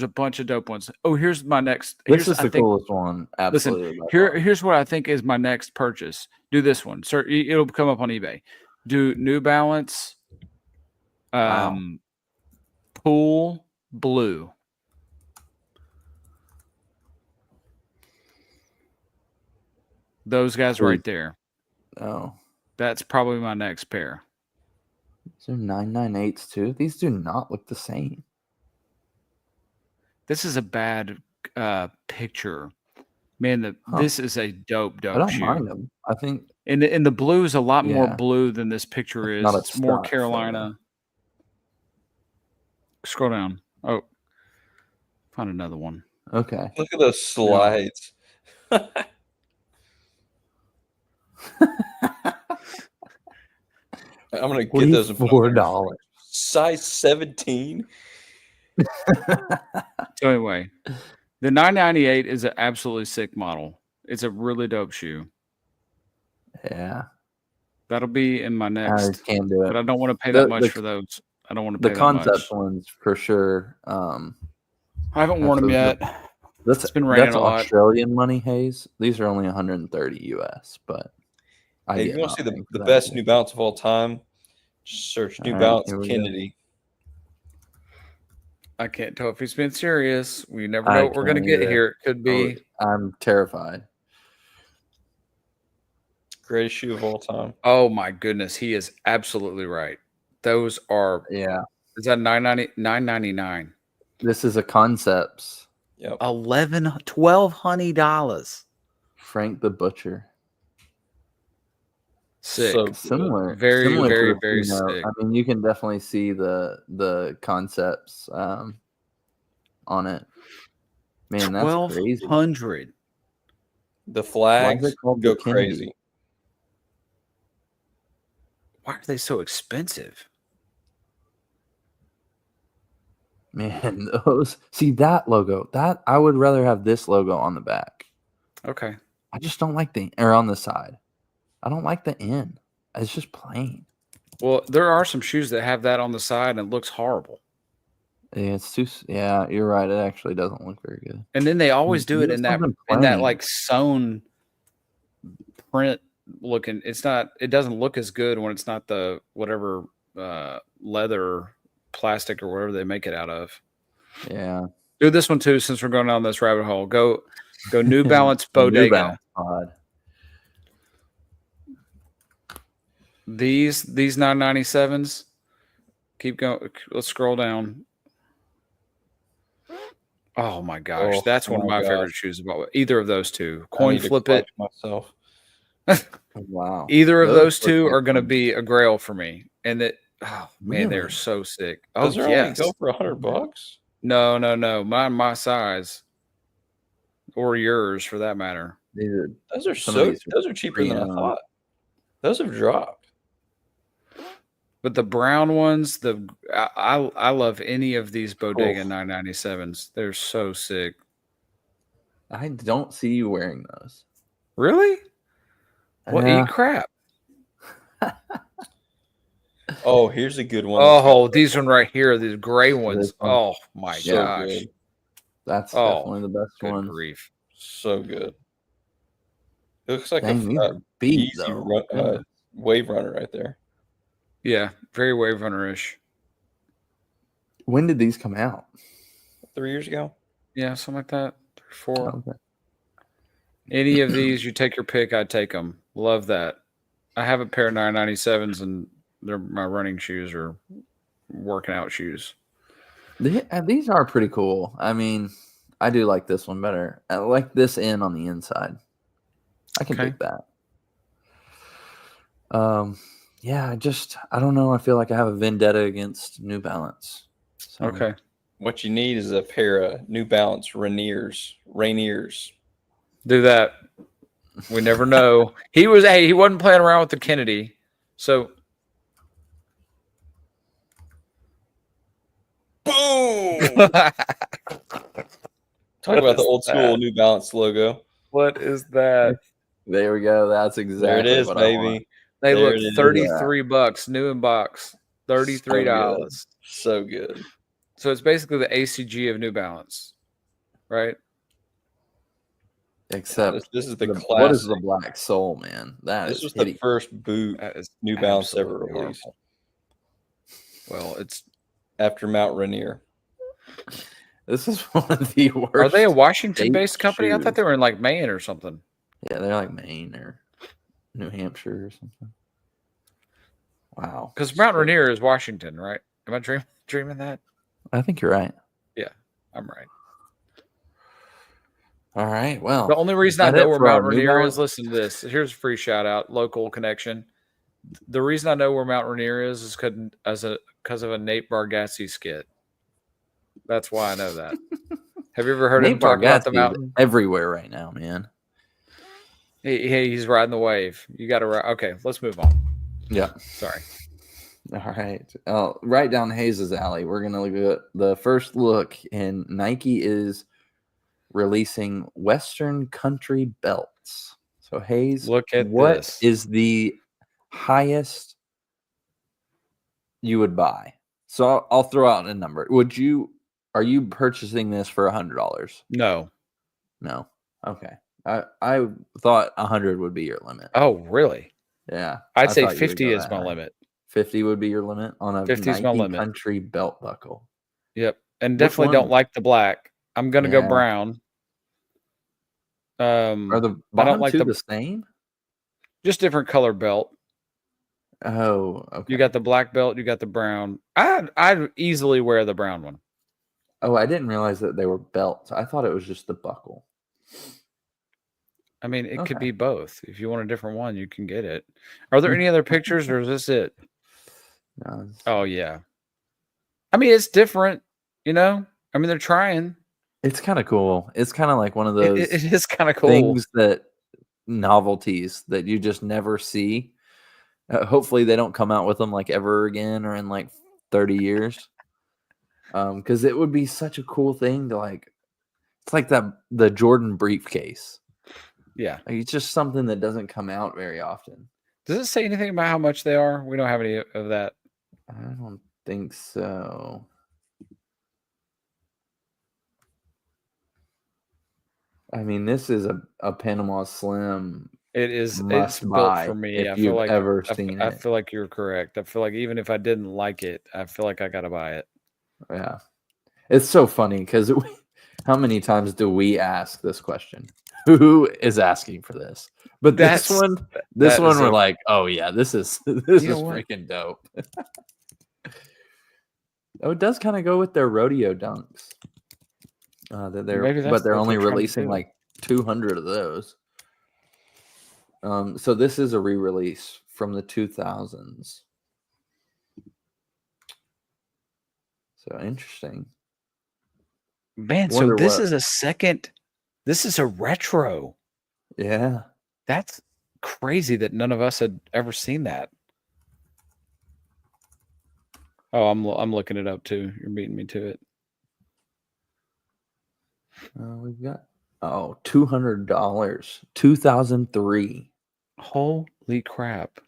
S1: a bunch of dope ones. Oh, here's my next.
S2: This is the coolest one. Absolutely.
S1: Listen, here's what I think is my next purchase. Do this one. Sir, it'll come up on eBay. Do New Balance
S2: Wow.
S1: Pool Blue. Those guys right there.
S2: Oh,
S1: That's probably my next pair.
S2: these are 998s too. These do not look the same.
S1: This is a bad picture. Man,
S2: Huh.
S1: this is a dope
S2: I don't
S1: shoe.
S2: mind them. I think
S1: And the blue is a lot more
S2: Yeah.
S1: blue than this picture
S2: It's
S1: is.
S2: not a
S1: It's more
S2: stock
S1: Carolina. Scroll down. Oh, find another one.
S2: okay.
S3: Look at those slides. I'm gonna get those
S2: $44.
S3: size 17.
S1: So anyway, the 998 is an absolutely sick model. It's a really dope shoe.
S2: Yeah,
S1: That'll be in my
S2: I
S1: next,
S2: can't do it.
S1: but I don't want to pay that much for those. I don't want to
S2: The
S1: pay that
S2: concept
S1: much.
S2: ones for sure.
S1: I haven't worn them yet. It's been raining a lot.
S2: Australian money, Hayes. These are only 130 US, but
S3: Hey, if you want to see the best New Balance of all time, just search New Balance Kennedy.
S1: I can't tell if he's been serious. We never know what we're going to get here. It could be.
S2: I'm terrified.
S3: Greatest shoe of all time.
S1: Oh my goodness, he is absolutely right. Those are.
S2: Yeah.
S1: Is that $999?
S2: This is a Concepts.
S3: Yep.
S1: $1,200.
S2: Frank the Butcher.
S1: Sick.
S3: So
S2: Similar.
S1: Very,
S2: similar
S1: very,
S2: to the
S1: very
S2: Fino.
S1: sick.
S2: I mean, you can definitely see the Concepts on it. Man, that's crazy.
S1: 1,200.
S3: The flags go
S2: the
S3: crazy.
S1: Why are they so expensive?
S2: Man, see that logo. That I would rather have this logo on the back.
S1: Okay.
S2: I just don't like or on the side. I don't like the N. It's just plain.
S1: Well, there are some shoes that have that on the side and it looks horrible.
S2: Yeah, it's too. Yeah, you're right. It actually doesn't look very good.
S1: And then they always do it in that like sewn print looking. It's not. It doesn't look as good when it's not the whatever leather, plastic, or whatever they make it out of.
S2: Yeah.
S1: Do this one too, since we're going down this rabbit hole. Go New Balance Bodega.
S2: New Balance pod.
S1: These 997s. Keep going. Let's scroll down. Oh my gosh, that's one of my favorite shoes about either of those two. Coin flip it
S3: myself.
S2: Wow.
S1: Either of those two are going to be a grail for me. And that, oh man, they're so sick. Oh,
S3: does there only go for $100?
S1: No. My size, or yours for that matter.
S3: Those are cheaper than I thought. Those have dropped.
S1: But the brown ones, I love any of these Bodega 997s. They're so sick.
S2: I don't see you wearing those.
S1: Really? Well, eat crap.
S3: Oh, here's a good one.
S1: Oh, these one right here, these gray ones. Oh my gosh.
S3: Good.
S2: That's definitely the best one.
S1: Good grief.
S3: So good. It looks like
S2: a
S3: easy wave runner right there.
S1: Yeah, very Wave Runner-ish.
S2: When did these come out?
S3: 3 years ago?
S1: Yeah, something like that. 3 or 4.
S2: Okay.
S1: Any of these, you take your pick, I'd take them. Love that. I have a pair of 997s, and they're my running shoes or working out shoes.
S2: These are pretty cool. I mean, I do like this one better. I like this N on the inside. I can take that. Yeah, I don't know. I feel like I have a vendetta against New Balance. So.
S1: Okay.
S3: What you need is a pair of New Balance Rainiers.
S1: Do that. We never know. He wasn't playing around with the Kennedy. So
S3: boom. Talk about the old school New Balance logo.
S1: What is that?
S2: There we go. That's exactly
S3: there it is,
S2: what
S3: baby.
S1: They look $33 new in box. $33.
S3: So good.
S1: So it's basically the ACG of New Balance, right?
S2: Except
S3: this is the classic.
S2: What is the Black Soul, man?
S3: This was the first boot New Balance ever released.
S1: Well, it's
S3: after Mount Rainier.
S2: This is one of the worst.
S1: Are they a Washington-based company? I thought they were in like Maine or something.
S2: Yeah, they're like Maine or New Hampshire or something. Wow.
S1: Because Mount Rainier is Washington, right? Am I dreaming that?
S2: I think you're right.
S1: Yeah, I'm right.
S2: All right. Well,
S1: the only reason I know where Mount Rainier is, listen to this. Here's a free shout out, local connection. The reason I know where Mount Rainier is because of a Nate Bargatze skit. That's why I know that. Have you ever heard him talk about the mountain?
S2: Everywhere right now, man.
S1: He's riding the wave. You got to ride. Okay, let's move on.
S2: Yeah.
S1: Sorry.
S2: All right. Right down Hayes' alley. We're gonna look at the first look, and Nike is releasing Western Country belts. So Hayes,
S1: Look at
S2: what
S1: this.
S2: is the highest you would buy? So I'll throw out a number. Are you purchasing this for $100?
S1: No.
S2: No. Okay. I thought 100 would be your limit.
S1: Oh, really?
S2: Yeah.
S1: I'd
S2: I
S1: say
S2: thought you would
S1: 50
S2: go
S1: is
S2: that
S1: my
S2: high.
S1: limit.
S2: 50 would be your limit on a
S1: 50 is my
S2: Nike
S1: limit.
S2: Country belt buckle.
S1: Yep. And
S2: Which
S1: definitely don't
S2: one?
S1: like the black. I'm gonna go
S2: Yeah.
S1: brown.
S2: Are the
S1: I
S2: bottom
S1: don't like
S2: two the same?
S1: just different color belt.
S2: Oh, okay.
S1: You got the black belt, you got the brown. I'd easily wear the brown one.
S2: Oh, I didn't realize that they were belts. I thought it was just the buckle.
S1: I mean, it could
S2: Okay.
S1: be both. If you want a different one, you can get it. Are there any other pictures or is this it?
S2: No, it's-
S1: Oh yeah. I mean, it's different, you know? I mean, they're trying.
S2: It's kind of cool. It's kind of like one of
S1: It,
S2: those
S1: it is kind of cool.
S2: things novelties that you just never see. Hopefully they don't come out with them like ever again or in like 30 years. Because it would be such a cool thing to like. It's like the Jordan briefcase.
S1: Yeah.
S2: Like, it's just something that doesn't come out very often.
S1: Does it say anything about how much they are? We don't have any of that.
S2: I don't think so. I mean, this is a Panama Slim.
S1: It is. It's
S2: Must
S1: built
S2: buy
S1: for me.
S2: if
S1: I feel
S2: you've
S1: like
S2: ever seen
S1: I
S2: it.
S1: feel like you're correct. I feel like even if I didn't like it, I feel like I gotta buy it.
S2: Yeah. It's so funny because how many times do we ask this question? Who is asking for this? But this
S1: That's-
S2: one,
S1: that is
S2: we're
S1: a-
S2: like, oh yeah, this is
S1: You know what?
S2: freaking dope. Oh, it does kind of go with their rodeo dunks.
S1: Maybe
S2: But
S1: that's
S2: they're
S1: what
S2: only
S1: they're trying to
S2: releasing
S1: do.
S2: like 200 of those. So this is a re-release from the 2000s. So interesting.
S1: Man, so
S2: Wonder
S1: this
S2: what-
S1: is a second. This is a retro.
S2: Yeah.
S1: That's crazy that none of us had ever seen that. Oh, I'm looking it up too. You're beating me to it.
S2: We've got $200. 2003.
S1: Holy crap!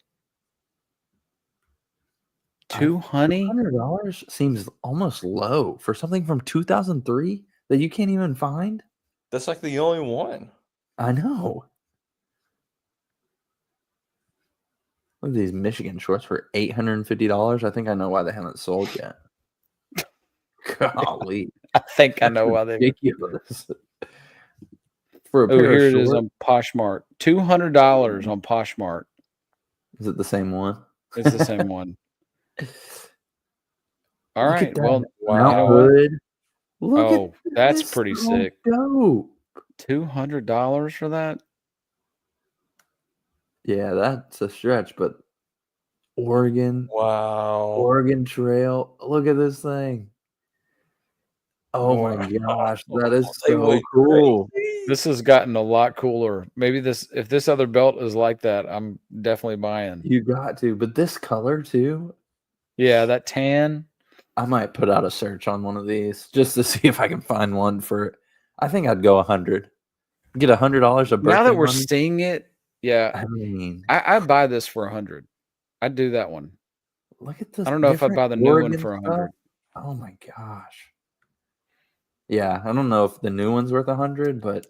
S1: $200?
S2: Seems almost low for something from 2003 that you can't even find.
S3: That's like the only one.
S2: I know. Look at these Michigan shorts for $850. I think I know why they haven't sold yet. Golly.
S1: I think I know why they.
S2: Ridiculous. For a
S1: Oh,
S2: pair
S1: here
S2: of
S1: it is
S2: shorts.
S1: on Poshmark. $200 on Poshmark.
S2: Is it the same one?
S1: It's the same one. All
S2: Look at
S1: right.
S2: that.
S1: Well,
S2: Mount
S1: you know what?
S2: Hood. Look
S1: Oh,
S2: at
S1: that's
S2: this.
S1: pretty
S2: So
S1: sick.
S2: dope.
S1: $200 for that?
S2: Yeah, that's a stretch, but Oregon Trail. Look at this thing. Oh my gosh, that is
S3: They
S2: so
S3: look
S2: cool.
S3: crazy.
S1: This has gotten a lot cooler. Maybe if this other belt is like that, I'm definitely buying.
S2: You got to, but this color too.
S1: Yeah, that tan.
S2: I might put out a search on one of these just to see if I can find one for. I think I'd go 100. Get $100 a birthday.
S1: Now that we're
S2: money.
S1: seeing it, yeah,
S2: I mean,
S1: I'd buy this for 100. I'd do that one.
S2: look at this.
S1: I don't know if I'd buy the new one for 100.
S2: Oh my gosh. Yeah, I don't know if the new one's worth 100, but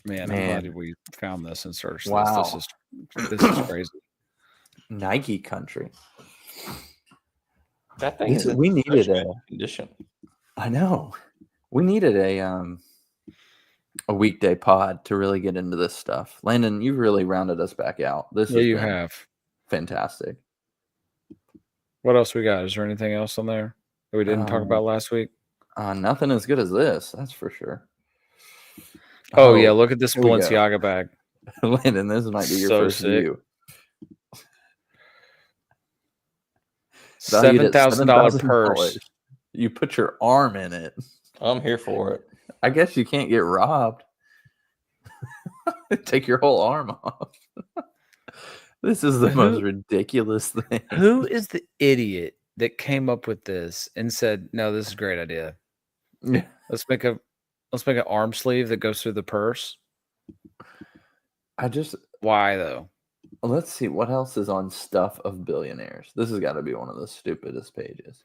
S1: Man, I'm glad we found this and searched
S2: Wow.
S1: this. This is crazy.
S2: Nike Country.
S3: That thing is
S2: We
S3: in
S2: needed
S3: such
S2: a.
S3: good condition.
S2: I know. We needed a weekday pod to really get into this stuff. Landon, you've really rounded us back out. This
S1: Yeah,
S2: has
S1: you
S2: been
S1: have.
S2: fantastic.
S1: What else we got? Is there anything else on there that we didn't talk about last week?
S2: Nothing as good as this, that's for sure.
S1: Oh yeah, look at this
S2: here we go.
S1: Balenciaga bag.
S2: Landon, this might be your
S1: So
S2: first
S1: sick.
S2: view. Valued at
S1: $7,000 purse.
S2: You put your arm in it.
S3: I'm here for it.
S2: I guess you can't get robbed. Take your whole arm off. This is the
S1: Who-
S2: most ridiculous thing.
S1: Who is the idiot that came up with this and said, "No, this is a great idea.
S2: Yeah.
S1: Let's make an arm sleeve that goes through the purse."
S2: Why
S1: though?
S2: Let's see what else is on Stuff of Billionaires. This has got to be one of the stupidest pages.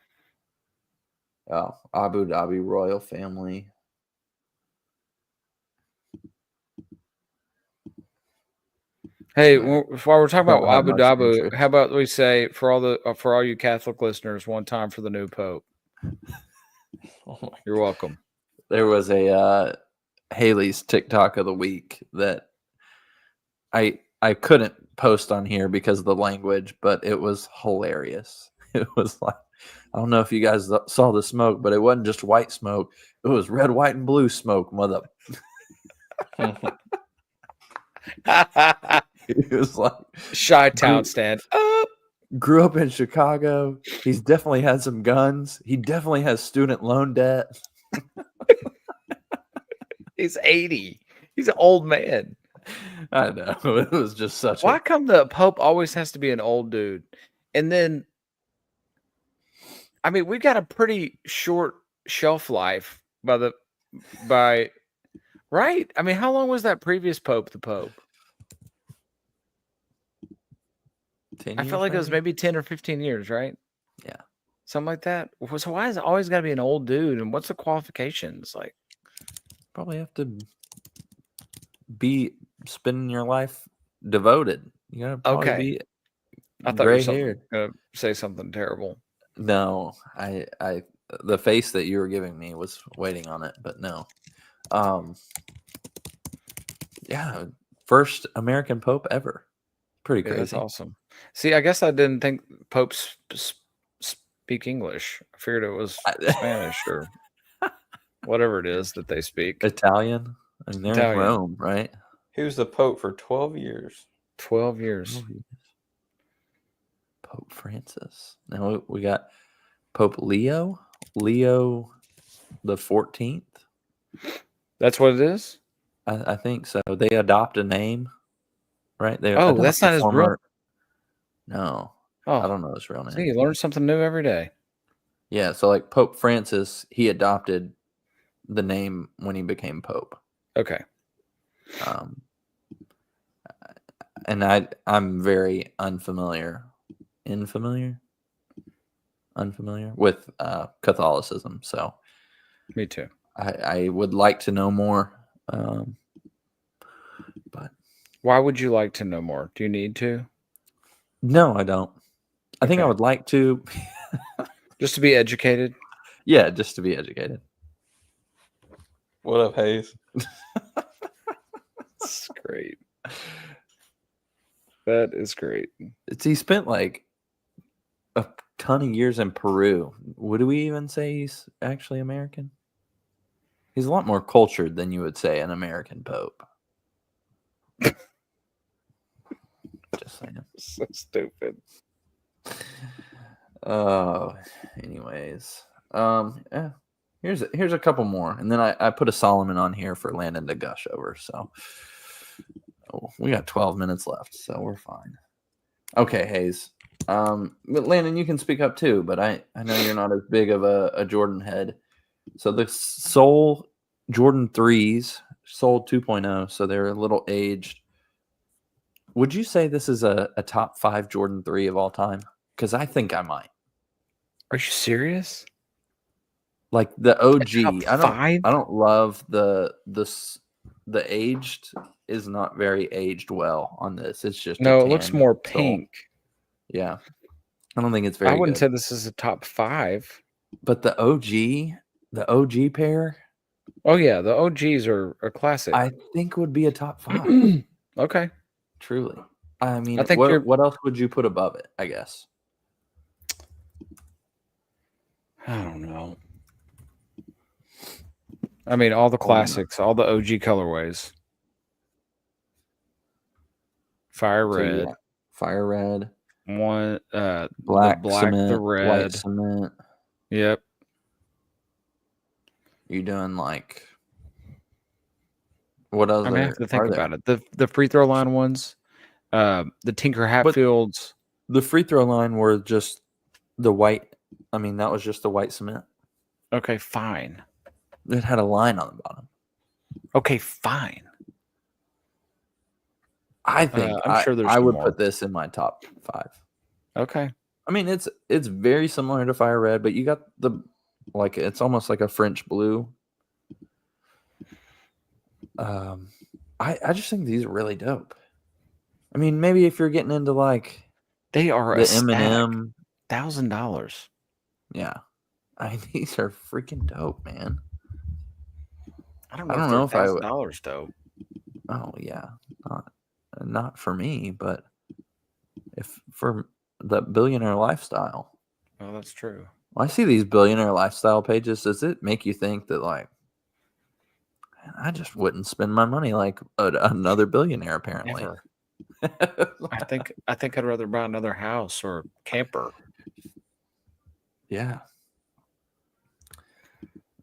S2: Oh, Abu Dhabi royal family.
S1: Hey,
S2: No,
S1: while we're talking about
S2: don't have
S1: Abu
S2: much
S1: Dhabi,
S2: interest.
S1: how about we say for all you Catholic listeners, one time for the new Pope?
S3: Oh my
S1: You're welcome.
S2: There was a Haley's TikTok of the week that I couldn't post on here because of the language, but it was hilarious. It was like, I don't know if you guys saw the smoke, but it wasn't just white smoke. It was red, white, and blue smoke, mother. It was like
S1: Chi-town stand up.
S2: grew up in Chicago. He's definitely had some guns. He definitely has student loan debt.
S1: He's 80. He's an old man.
S2: I know. It was just such
S1: Why come the Pope always has to be an old dude? And then, I mean, we've got a pretty short shelf life by right? I mean, how long was that previous Pope the Pope?
S2: 10
S1: I
S2: years,
S1: felt like it was maybe 10 or 15 years, right?
S2: Yeah.
S1: Something like that. So why is it always got to be an old dude? And what's the qualifications? Like,
S2: probably have to be spending your life devoted. You gotta probably
S1: Okay.
S2: be
S1: I thought you were
S2: gray haired.
S1: gonna say something terrible.
S2: No, I the face that you were giving me was waiting on it, but no. Yeah, first American Pope ever. Pretty
S1: Yeah,
S2: crazy.
S1: that's awesome. See, I guess I didn't think popes speak English. I figured it was Spanish or whatever it is that they speak.
S2: Italian. I mean, they're
S1: Italian.
S2: in Rome, right?
S3: He was the Pope for 12 years.
S1: 12 years.
S2: Pope Francis. Now we got Pope Leo the 14th.
S1: That's what it is?
S2: I think so. They adopt a name, right? They
S1: Oh,
S2: adopt
S1: that's
S2: a
S1: not his real.
S2: former- No, I
S1: Oh,
S2: don't know his real name.
S1: see, you learn something new every day.
S2: Yeah, so like Pope Francis, he adopted the name when he became Pope.
S1: Okay.
S2: And I'm very unfamiliar with Catholicism, so
S1: Me too.
S2: I would like to know more. But
S1: Why would you like to know more? Do you need to?
S2: no, I don't. I think I
S1: Okay.
S2: would like to.
S1: Just to be educated?
S2: Yeah, just to be educated.
S3: What up, Hayes?
S1: That's great. That is great.
S2: He spent like a ton of years in Peru. Would we even say he's actually American? He's a lot more cultured than you would say an American Pope. Just saying.
S1: So stupid.
S2: Anyways. Yeah. Here's a couple more. And then I put a Solomon on here for Landon to gush over. So we got 12 minutes left, so we're fine. Okay, Hayes. But Landon, you can speak up too, but I know you're not as big of a Jordan head. So the Soul Jordan 3s sold 2.0, so they're a little aged. Would you say this is a top 5 Jordan 3 of all time? Because I think I might.
S1: Are you serious?
S2: Like the OG.
S1: Top 5?
S2: I don't love the aged is not very aged well on this. It's just
S1: No, it looks more
S2: Soul.
S1: pink.
S2: Yeah. I don't think it's very
S1: I wouldn't
S2: good.
S1: say this is a top 5.
S2: But the OG pair,
S1: Oh yeah, the OGs are classic.
S2: I think would be a top 5.
S1: Okay.
S2: Truly. I mean,
S1: I think
S2: what else would you put above it, I guess?
S1: I don't know. I mean, all the classics, all the OG colorways. Fire
S2: So,
S1: red.
S2: yeah, fire red.
S1: One
S2: Black,
S1: the black,
S2: cement,
S1: the
S2: white
S1: red.
S2: cement.
S1: Yep.
S2: You're doing like what else?
S1: I mean, I have to think about it. The free throw line ones, The Tinker Hatfields.
S2: The free throw line were just the white. I mean, that was just the white cement.
S1: Okay, fine.
S2: It had a line on the bottom.
S1: Okay, fine.
S2: I think
S1: I'm sure there's
S2: I
S1: some
S2: would
S1: more.
S2: put this in my top 5.
S1: Okay.
S2: I mean, it's very similar to Fire Red, but you got it's almost like a French blue. I just think these are really dope. I mean, maybe if you're getting into like
S1: They are
S2: the
S1: a stack.
S2: M&M,
S1: $1,000.
S2: yeah, these are freaking dope, man.
S1: I don't
S2: I
S1: know
S2: don't know
S1: if
S2: if I
S1: they're
S2: would.
S1: $1,000 though.
S2: Oh yeah, not for me, but if for the billionaire lifestyle.
S1: Oh, that's true.
S2: When I see these billionaire lifestyle pages, does it make you think that like, man, I just wouldn't spend my money like another billionaire apparently?
S1: Never. I think I'd rather buy another house or camper.
S2: Yeah.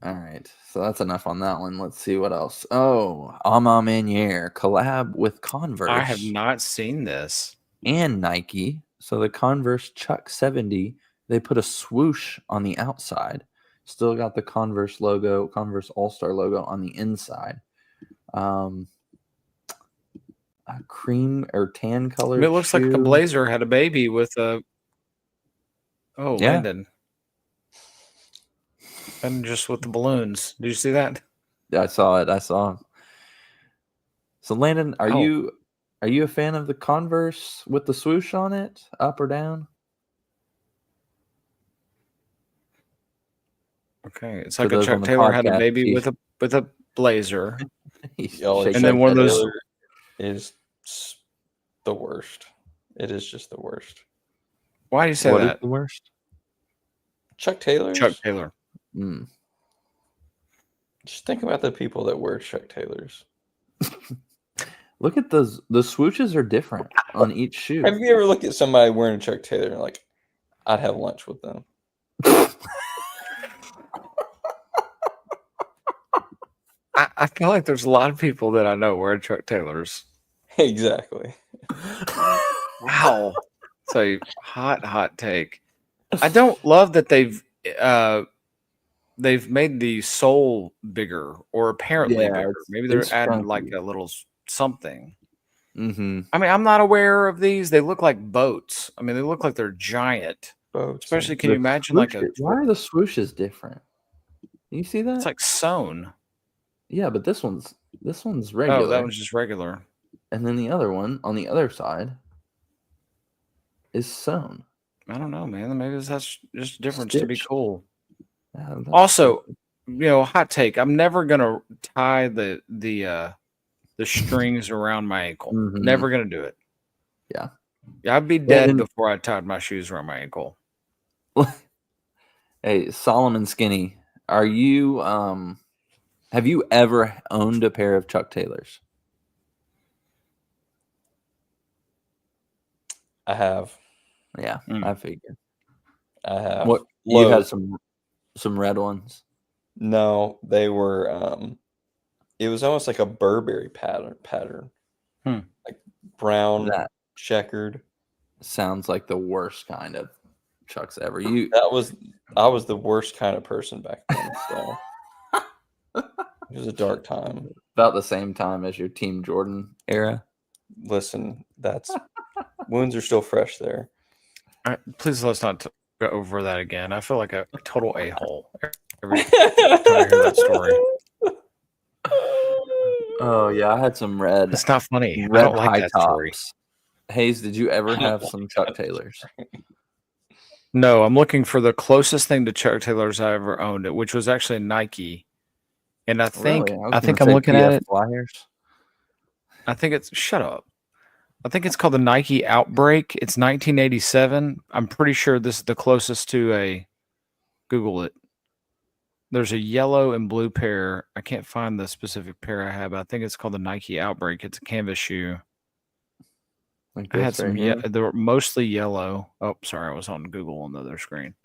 S2: All right. So that's enough on that one. Let's see what else. Oh, Ama Manier collab with Converse.
S1: I have not seen this.
S2: And Nike. So the Converse Chuck 70, they put a swoosh on the outside. Still got the Converse logo, Converse All-Star logo on the inside. A cream or tan color.
S1: It looks like the Blazer had a baby with a. Oh,
S2: Yeah.
S1: Landon. And just with the balloons. Did you see that?
S2: I saw it. So Landon, are you a fan of the Converse with the swoosh on it, up or down?
S1: Okay, it's
S2: For
S1: like a
S2: those on
S1: Chuck
S2: the
S1: Taylor had a
S2: podcast,
S1: baby with a Blazer.
S3: Yo,
S1: And
S3: Chuck
S1: then one of those-
S3: Taylor is the worst. It is just the worst.
S1: Why do you say
S2: What is
S1: that?
S2: the worst?
S3: Chuck Taylor.
S1: Chuck Taylor.
S2: Mm.
S3: Just think about the people that wear Chuck Taylors.
S2: Look at those. The swooshes are different on each shoe.
S3: Have you ever looked at somebody wearing a Chuck Taylor and like, I'd have lunch with them?
S1: I feel like there's a lot of people that I know wear Chuck Taylors.
S3: Exactly.
S1: Wow. So hot take. I don't love that they've made the sole bigger or apparently
S2: Yeah,
S1: bigger.
S2: it's-
S1: Maybe they're
S2: it's
S1: adding
S2: funky.
S1: like a little something.
S2: Mm-hmm.
S1: I mean, I'm not aware of these. They look like boats. I mean, they look like they're giant.
S3: Boats.
S1: Especially, can you imagine like a?
S2: Why are the swooshes different? You see that?
S1: It's like sewn.
S2: Yeah, but this one's regular.
S1: Oh, that one's just regular.
S2: And then the other one on the other side is sewn.
S1: I don't know, man. Maybe that's just a difference to be
S2: Stitched.
S1: cool.
S2: Yeah, that's
S1: Also,
S2: stupid.
S1: hot take. I'm never gonna tie the strings around my ankle.
S2: Mhm.
S1: Never gonna do it.
S2: Yeah.
S1: I'd be dead
S2: and-
S1: before I tied my shoes around my ankle.
S2: Hey, Solomon Skinny, are you have you ever owned a pair of Chuck Taylors?
S3: I have.
S2: Yeah,
S1: Mm.
S2: I figured.
S3: I have.
S2: What you had
S3: Lowe's.
S2: some red ones?
S3: No, they were. It was almost like a Burberry pattern,
S1: Hmm.
S3: like brown,
S2: That
S3: checkered.
S2: sounds like the worst kind of Chucks ever.
S3: I was the worst kind of person back then. So it was a dark time.
S2: About the same time as your Team Jordan era.
S3: Listen, that's wounds are still fresh there.
S1: Please let's not go over that again. I feel like a total a-hole every time I hear that story.
S2: Oh yeah, I had some red.
S1: It's not funny. I
S2: Red
S1: don't like
S2: high
S1: that
S2: tops.
S1: story.
S2: Hayes, did you ever have some Chuck Taylors?
S1: No, I'm looking for the closest thing to Chuck Taylors I ever owned, which was actually Nike. And I think
S2: Really?
S1: I think I'm
S2: gonna say
S1: looking at
S2: PF
S1: it.
S2: Flyers.
S1: I think it's shut up. I think it's called the Nike Outbreak. It's 1987. I'm pretty sure this is the closest to a Google it. There's a yellow and blue pair. I can't find the specific pair I have, but I think it's called the Nike Outbreak. It's a canvas shoe.
S2: Like
S1: I had
S2: this right
S1: some
S2: here.
S1: they were mostly yellow. Oh, sorry, I was on Google on the other screen.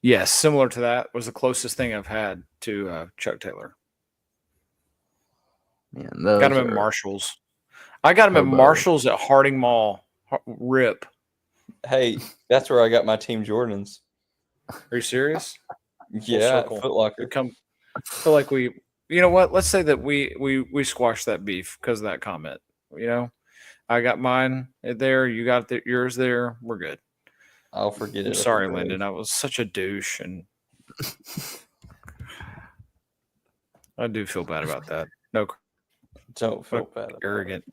S1: Yes, similar to that was the closest thing I've had to Chuck Taylor.
S2: Man, those
S1: Got them at
S2: are-
S1: Marshalls. I got them at
S2: Hobo.
S1: Marshall's at Harding Mall. Rip.
S3: Hey, that's where I got my Team Jordans.
S1: Are you serious?
S3: Yeah,
S1: circle.
S3: Foot Locker.
S1: I feel like you know what? Let's say that we squashed that beef because of that comment. You know, I got mine there. You got yours there. We're good.
S3: I'll forget it.
S1: I'm
S3: if
S1: sorry,
S3: it breaks.
S1: Lyndon. I was such a douche, and I do feel bad about that. No,
S3: Don't feel bad. About
S1: arrogant.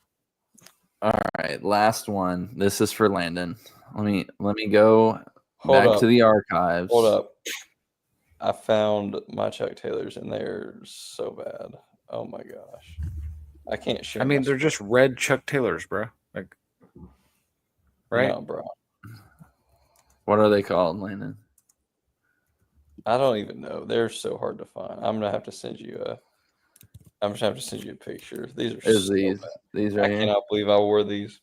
S2: All right, last one. This is for Landon. Let me go
S3: Hold
S2: back
S3: up.
S2: to the archives.
S3: Hold up. I found my Chuck Taylors and they're so bad. Oh my gosh. I can't share.
S1: I mean, they're just red Chuck Taylors, bro. Like, right?
S3: No, bro.
S2: What are they called, Landon?
S3: I don't even know. They're so hard to find. I'm gonna have to send you a. I'm just gonna have to send you a picture. These are
S2: Is
S3: so
S2: these
S3: bad.
S2: these
S3: I
S2: right here?
S3: cannot believe I wore these.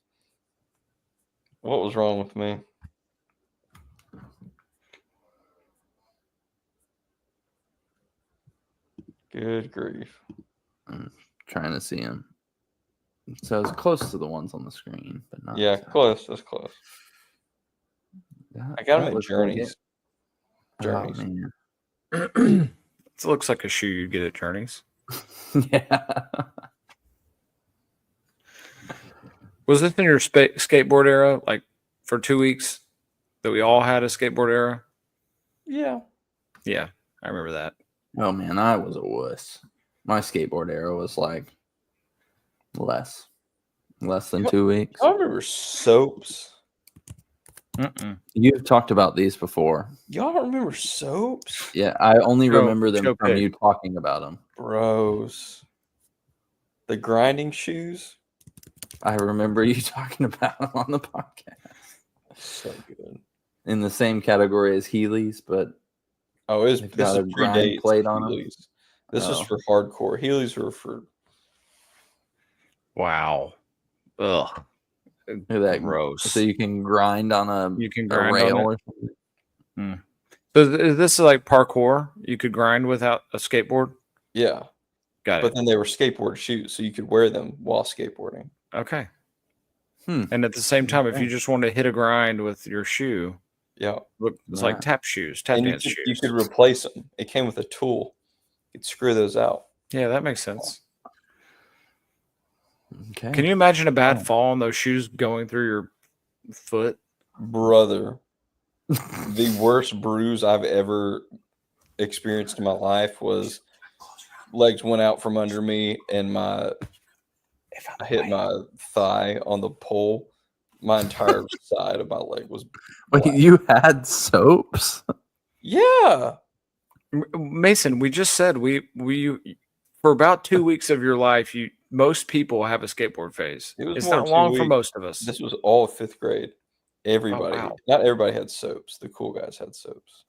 S3: What was wrong with me? Good grief.
S2: I'm trying to see them. So it's close to the ones on the screen, but not.
S3: Yeah, close. That's close. I got them at
S2: looks like
S3: Journeys.
S2: it.
S3: Journeys.
S2: Oh, man.
S1: It looks like a shoe you'd get at Journeys.
S2: Yeah.
S1: Was this in your skateboard era, like for 2 weeks, that we all had a skateboard era?
S3: Yeah.
S1: Yeah, I remember that.
S2: Oh man, I was a wuss. My skateboard era was like less than 2 weeks.
S3: I remember soaps.
S2: You've talked about these before.
S3: Y'all don't remember soaps?
S2: Yeah, I only
S1: Show-
S2: remember them
S1: show
S2: from
S1: pic.
S2: you talking about them.
S3: Bros. The grinding shoes?
S2: I remember you talking about them on the podcast.
S3: So good.
S2: In the same category as Heelys, but
S3: Oh,
S2: They've
S3: this
S2: got
S3: is
S2: a grind
S3: predates
S2: plate on 'em?
S3: Heelys. This is
S2: Oh.
S3: for hardcore. Heelys were for
S1: Wow. Ugh.
S2: look at that.
S1: Gross.
S2: So you can grind on
S1: You can
S2: a
S1: grind
S2: rail
S1: on
S2: or
S1: it.
S2: something.
S1: So is this like parkour? You could grind without a skateboard?
S3: yeah.
S1: Got
S3: But
S1: it.
S3: then they were skateboard shoes, so you could wear them while skateboarding.
S1: Okay.
S2: Hmm.
S1: And at the same time, if you
S2: Okay.
S1: just want to hit a grind with your shoe,
S3: Yeah.
S1: look, it's like
S2: Right.
S1: tap shoes, tap
S3: And you
S1: dance
S3: could,
S1: shoes.
S3: you could replace them. It came with a tool. You could screw those out.
S1: Yeah, that makes sense.
S2: Okay.
S1: Can you imagine a bad
S2: Oh.
S1: fall on those shoes going through your foot?
S3: Brother, the worst bruise I've ever experienced in my life was legs went out from under me and I hit my thigh on the pole. My entire side of my leg was
S2: Wait,
S3: black.
S2: you had soaps?
S3: Yeah.
S1: Mason, we just said we for about 2 weeks of your life, most people have a skateboard phase.
S3: It was
S1: It's
S3: more
S1: not
S3: than 2
S1: long for
S3: weeks.
S1: most of us.
S3: This was all 5th grade. Everybody,
S1: wow.
S3: not everybody had soaps. The cool guys had soaps.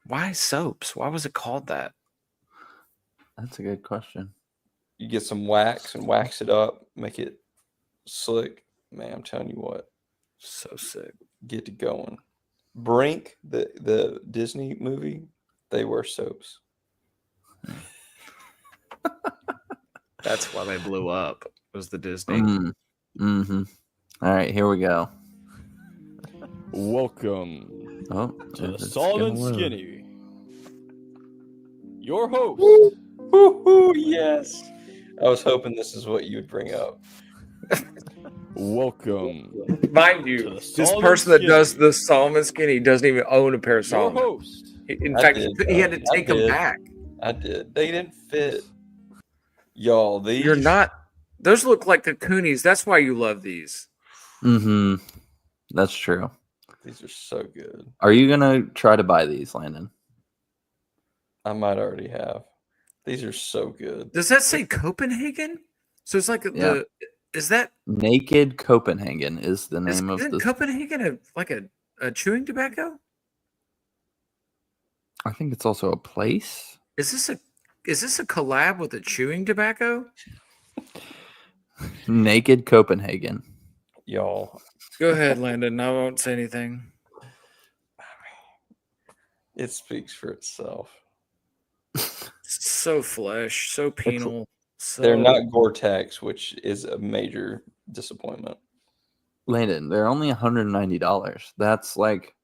S1: Why soaps? Why was it called that?
S2: That's a good question.
S3: You get some wax and wax it up, make it slick. Man, I'm telling you what,
S1: So sick.
S3: get to going. Brink, the Disney movie, they wear soaps.
S1: That's why they blew up. Was the Disney?
S2: Mm-hmm. All right, here we go.
S4: Welcome
S2: Oh,
S4: to the
S2: it's
S4: Solomon
S2: gonna load.
S4: Skinny. Your host.
S3: Woo-hoo, yes. I was hoping this is what you would bring up.
S4: Welcome.
S1: Mind
S4: To
S1: you,
S4: the
S1: this
S4: Solomon
S1: person that does
S4: Skinny.
S1: the Solomon Skinny doesn't even own a pair of
S4: Your
S1: Solomon.
S4: host.
S1: In
S3: I
S1: fact,
S3: did,
S1: he had to
S3: though. I
S1: take them
S3: did.
S1: back.
S3: I did. They didn't fit. Y'all, these
S1: You're not. Those look like cocoonies. That's why you love these.
S2: Mm-hmm. That's true.
S3: These are so good.
S2: Are you gonna try to buy these, Landon?
S3: I might already have. These are so good.
S1: Does that say Copenhagen? So it's like
S2: Yeah.
S1: Is that
S2: Naked Copenhagen is the name of
S1: isn't
S2: this.
S1: Copenhagen a chewing tobacco?
S2: I think it's also a place.
S1: Is this a collab with a chewing tobacco?
S2: Naked Copenhagen.
S3: Y'all,
S1: Go ahead, Landon. I won't say anything.
S3: it speaks for itself.
S1: So flesh, so penal. So
S3: They're not Gore-Tex, which is a major disappointment.
S2: Landon, they're only $190. That's like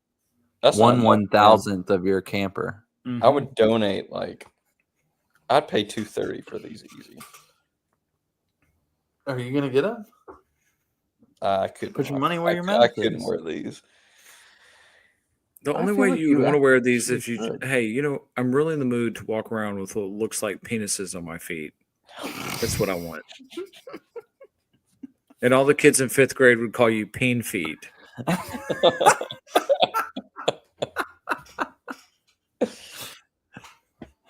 S3: That's not much, man.
S2: 1/1000th of your camper.
S3: I would donate I'd pay $230 for these easy.
S2: Are you gonna get them?
S3: I couldn't
S2: Put your
S3: rock-
S2: money where
S3: I
S2: your
S3: cou- I
S2: mouth
S3: couldn't
S2: is.
S3: wear these.
S1: The
S2: I
S1: only
S2: feel
S1: way
S2: like
S1: you would
S2: you
S1: want to wear these if
S2: actually
S1: you,
S2: should.
S1: hey, I'm really in the mood to walk around with what looks like penises on my feet. That's what I want. And all the kids in 5th grade would call you peen feet.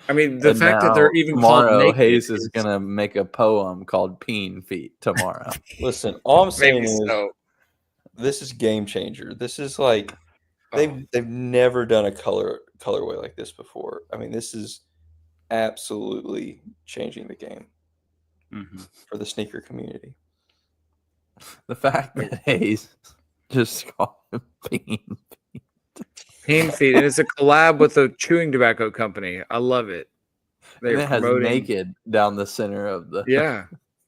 S1: I mean, the
S2: And
S1: fact that
S2: now,
S1: they're even called
S2: tomorrow,
S1: naked
S2: Hayes is gonna make a poem called "Peen Feet" tomorrow.
S3: Listen, all I'm saying
S1: maybe
S3: is
S1: so.
S3: this is game changer. This is like they've never done a colorway like this before. I mean, this is absolutely changing the game for the sneaker community.
S2: The fact that Hayes just called him Peen.
S1: Peen feet, and it's a collab with a chewing tobacco company. I love it.
S2: And
S1: They're
S2: it has
S1: promoting.
S2: naked down the center of the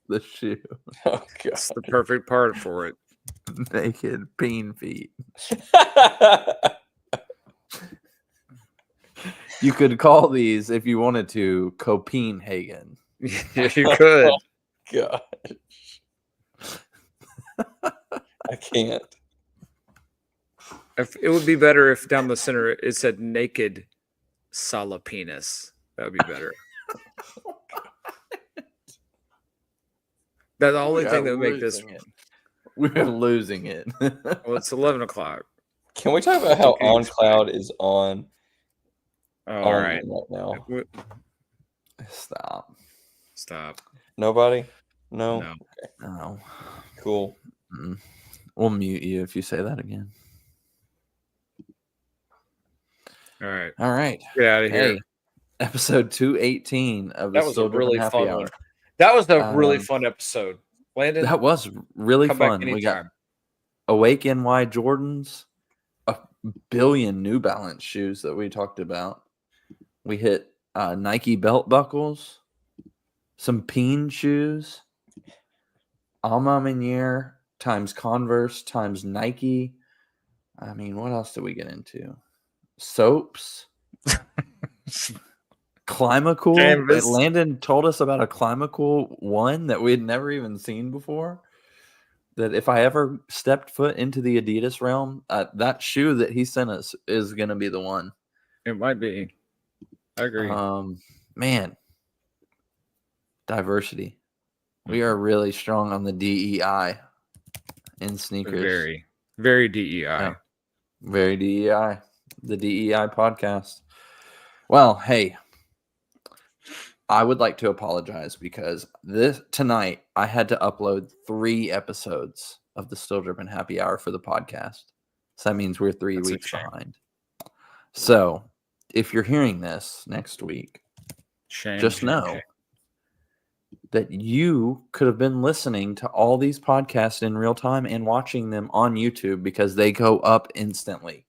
S2: the shoe.
S3: Oh god,
S1: It's the perfect part for it.
S2: Naked Peen Feet. You could call these, if you wanted to, Copenhagen.
S1: Yeah, you could.
S3: Gosh, I can't.
S1: It would be better if down the center it said naked salapenis. That would be better. That's the only thing that would make this.
S2: We're losing it.
S1: Well, it's 11 o'clock.
S3: Can we talk about how
S1: Okay,
S3: On Cloud is on?
S1: All right.
S3: right now.
S2: Stop.
S3: Nobody? No.
S1: No.
S2: No.
S3: Cool.
S2: We'll mute you if you say that again.
S1: All right.
S2: All right.
S1: Get out of here.
S2: Hey, episode 218 of the
S1: That was a
S2: Still Driven
S1: really
S2: Happy
S1: fun
S2: Hour.
S1: one. That was a really
S2: Um,
S1: fun episode. Landon,
S2: That was really
S1: come
S2: fun.
S1: back
S2: We got
S1: anytime.
S2: Awake NY Jordans, a billion New Balance shoes that we talked about. We hit Nike belt buckles, some Peen shoes, Alma Manier times Converse times Nike. I mean, what else did we get into? Soaps. Climacool.
S1: Canvas.
S2: Landon told us about a Climacool one that we had never even seen before. That if I ever stepped foot into the Adidas realm, that shoe that he sent us is going to be the one.
S1: It might be. I agree.
S2: Man, diversity. We are really strong on the DEI in sneakers.
S1: Very, very DEI.
S2: Yeah. Very DEI. The DEI podcast. Well, hey, I would like to apologize because tonight I had to upload 3 episodes of the Still Drippin' Happy Hour for the podcast. So that means we're 3
S1: That's a
S2: weeks
S1: shame.
S2: behind. So if you're hearing this next week, just know that you could have been listening to all these podcasts in real time and watching them on YouTube because they go up instantly.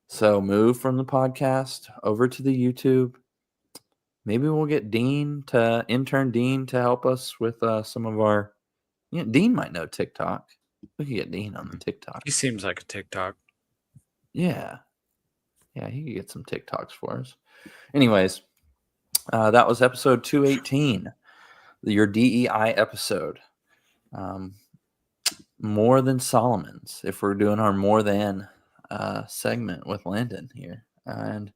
S2: So move from the podcast over to the YouTube. Maybe we'll get intern Dean to help us with some of our. Dean might know TikTok. We could get Dean on the TikTok.
S1: He seems like a TikTok.
S2: Yeah, he could get some TikToks for us. Anyways, that was episode 218, your DEI episode. More than Solomon's, if we're doing our more than segment with Landon here. And,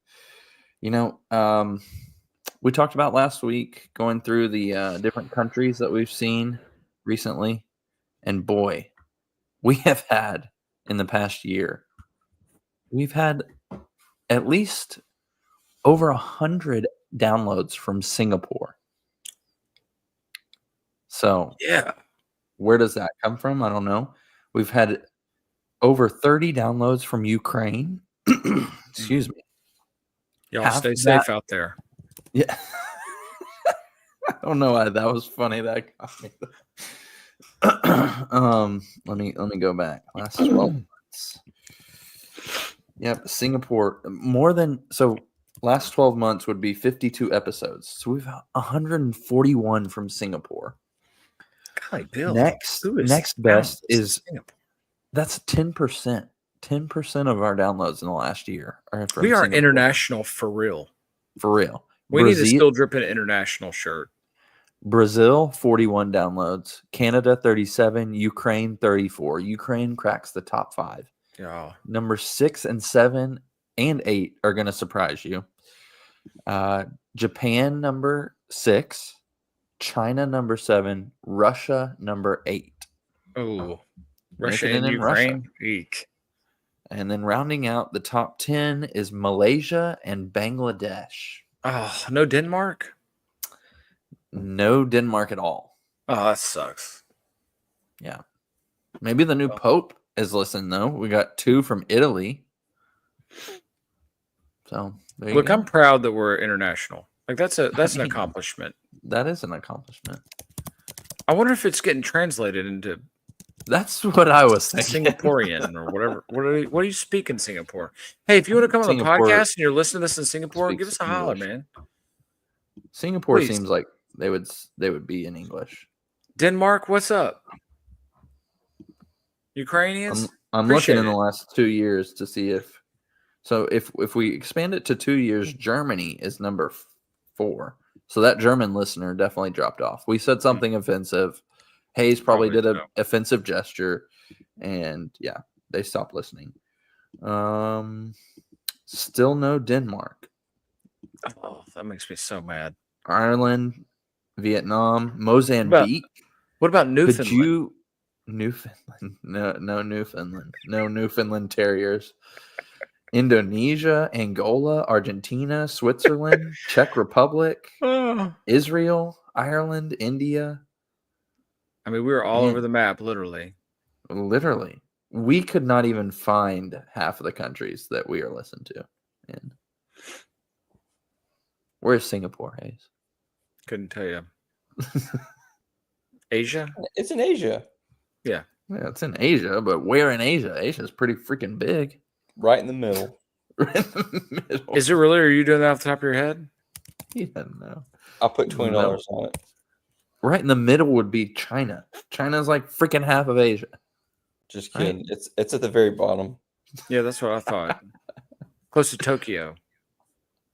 S2: we talked about last week going through the different countries that we've seen recently. And boy, we have had in the past year, we've had at least over 100 downloads from Singapore. So,
S1: Yeah.
S2: where does that come from? I don't know. We've had over 30 downloads from Ukraine. Excuse me.
S1: Y'all
S2: Half
S1: stay
S2: of
S1: safe
S2: that-
S1: out there.
S2: Yeah. I don't know why that was funny. That got me. Let me go back. Last 12 months. Yep, Singapore more than so Last 12 months would be 52 episodes. So we've got 141 from Singapore.
S1: Golly, Bill.
S2: Next best is
S1: Singapore.
S2: that's 10%. 10% of our downloads in the last year are from
S1: We are
S2: Singapore.
S1: international for real.
S2: For real.
S1: We need a Still Dripping international shirt.
S2: Brazil, 41 downloads. Canada, 37. Ukraine, 34. Ukraine cracks the top 5.
S1: Yeah.
S2: Number 6 and 7 and 8 are going to surprise you. Japan, number 6. China, number 7. Russia, number 8.
S1: Oh, Russia
S2: Making
S1: and
S2: it in
S1: Ukraine. Eek.
S2: And then rounding out the top 10 is Malaysia and Bangladesh.
S1: Oh, no Denmark?
S2: No Denmark at all.
S1: Oh, that sucks.
S2: Yeah. Maybe the new Pope is listening, though. We got 2 from Italy. So, there you
S1: Look,
S2: go.
S1: I'm proud that we're international. Like that's an accomplishment.
S2: That is an accomplishment.
S1: I wonder if it's getting translated into
S2: That's what I was thinking.
S1: Singaporean or whatever. What do you speak in Singapore? Hey, if you want to come on the
S2: Singapore
S1: podcast and you're listening to this in Singapore,
S2: speaks
S1: give us a holler,
S2: English.
S1: man.
S2: Singapore
S1: Please.
S2: seems like they would be in English.
S1: Denmark, what's up? Ukrainians?
S2: I'm
S1: Appreciate
S2: looking in
S1: it.
S2: the last 2 years to see if we expand it to 2 years, Germany is number 4. So that German listener definitely dropped off. We said something offensive. Hayes probably did an offensive gesture, and yeah, they stopped listening. Still no Denmark.
S1: Oh, that makes me so mad.
S2: Ireland, Vietnam, Mozambique.
S1: What about Newfoundland?
S2: Newfoundland? No Newfoundland. No Newfoundland Terriers. Indonesia, Angola, Argentina, Switzerland, Czech Republic, Israel, Ireland, India.
S1: I mean, we were all over the map, literally.
S2: Literally. We could not even find half of the countries that we are listened to in. Where's Singapore, Hayes?
S1: Couldn't tell you. Asia?
S3: It's in Asia.
S2: Yeah, it's in Asia, but where in Asia? Asia's pretty freaking big.
S3: Right in the middle.
S2: Right in the middle.
S1: Is it really? Are you doing that off the top of your head?
S2: He doesn't know.
S3: I'll put $20 on it.
S2: Right in the middle would be China. China's like freaking half of Asia.
S3: Just kidding. Right. It's at the very bottom.
S1: Yeah, that's what I thought. Close to Tokyo.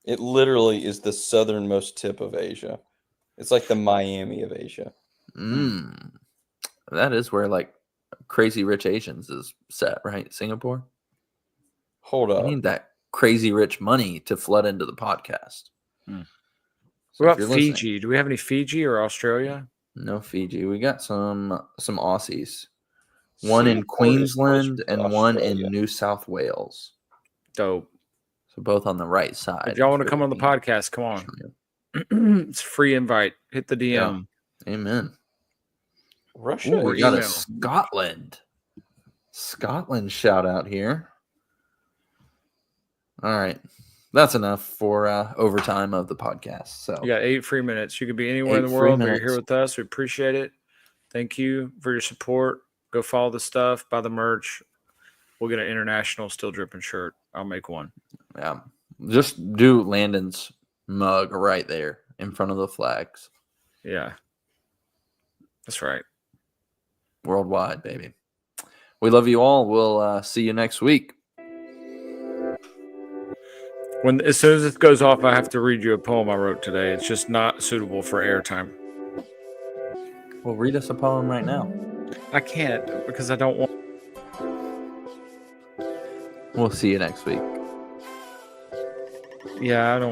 S3: It literally is the southernmost tip of Asia. It's like the Miami of Asia.
S2: That is where like Crazy Rich Asians is set, right? Singapore.
S3: Hold up.
S2: I need that crazy rich money to flood into the podcast.
S1: So what about Fiji? Do we have any Fiji or Australia?
S2: No Fiji. We got some Aussies. One in Queensland and one in New South Wales.
S1: Dope.
S2: So both on the right side.
S1: If y'all want to come on the podcast, come on. It's a free invite. Hit the DM.
S2: Yeah. Amen.
S3: Russia.
S2: Ooh, we got a Scotland shout out here. All right. That's enough for overtime of the podcast. So
S1: you got 8 free minutes. You could be anywhere in the world, but you're here with us. We appreciate it. Thank you for your support. Go follow the stuff, buy the merch. We'll get an international Still Dripping shirt. I'll make one.
S2: Yeah. Just do Landon's mug right there in front of the flags.
S1: Yeah. That's right.
S2: Worldwide, baby. We love you all. We'll see you next week.
S1: As soon as it goes off, I have to read you a poem I wrote today. It's just not suitable for airtime.
S2: Well, read us a poem right now.
S1: I can't because I don't want.
S2: We'll see you next week.
S1: Yeah, I don't.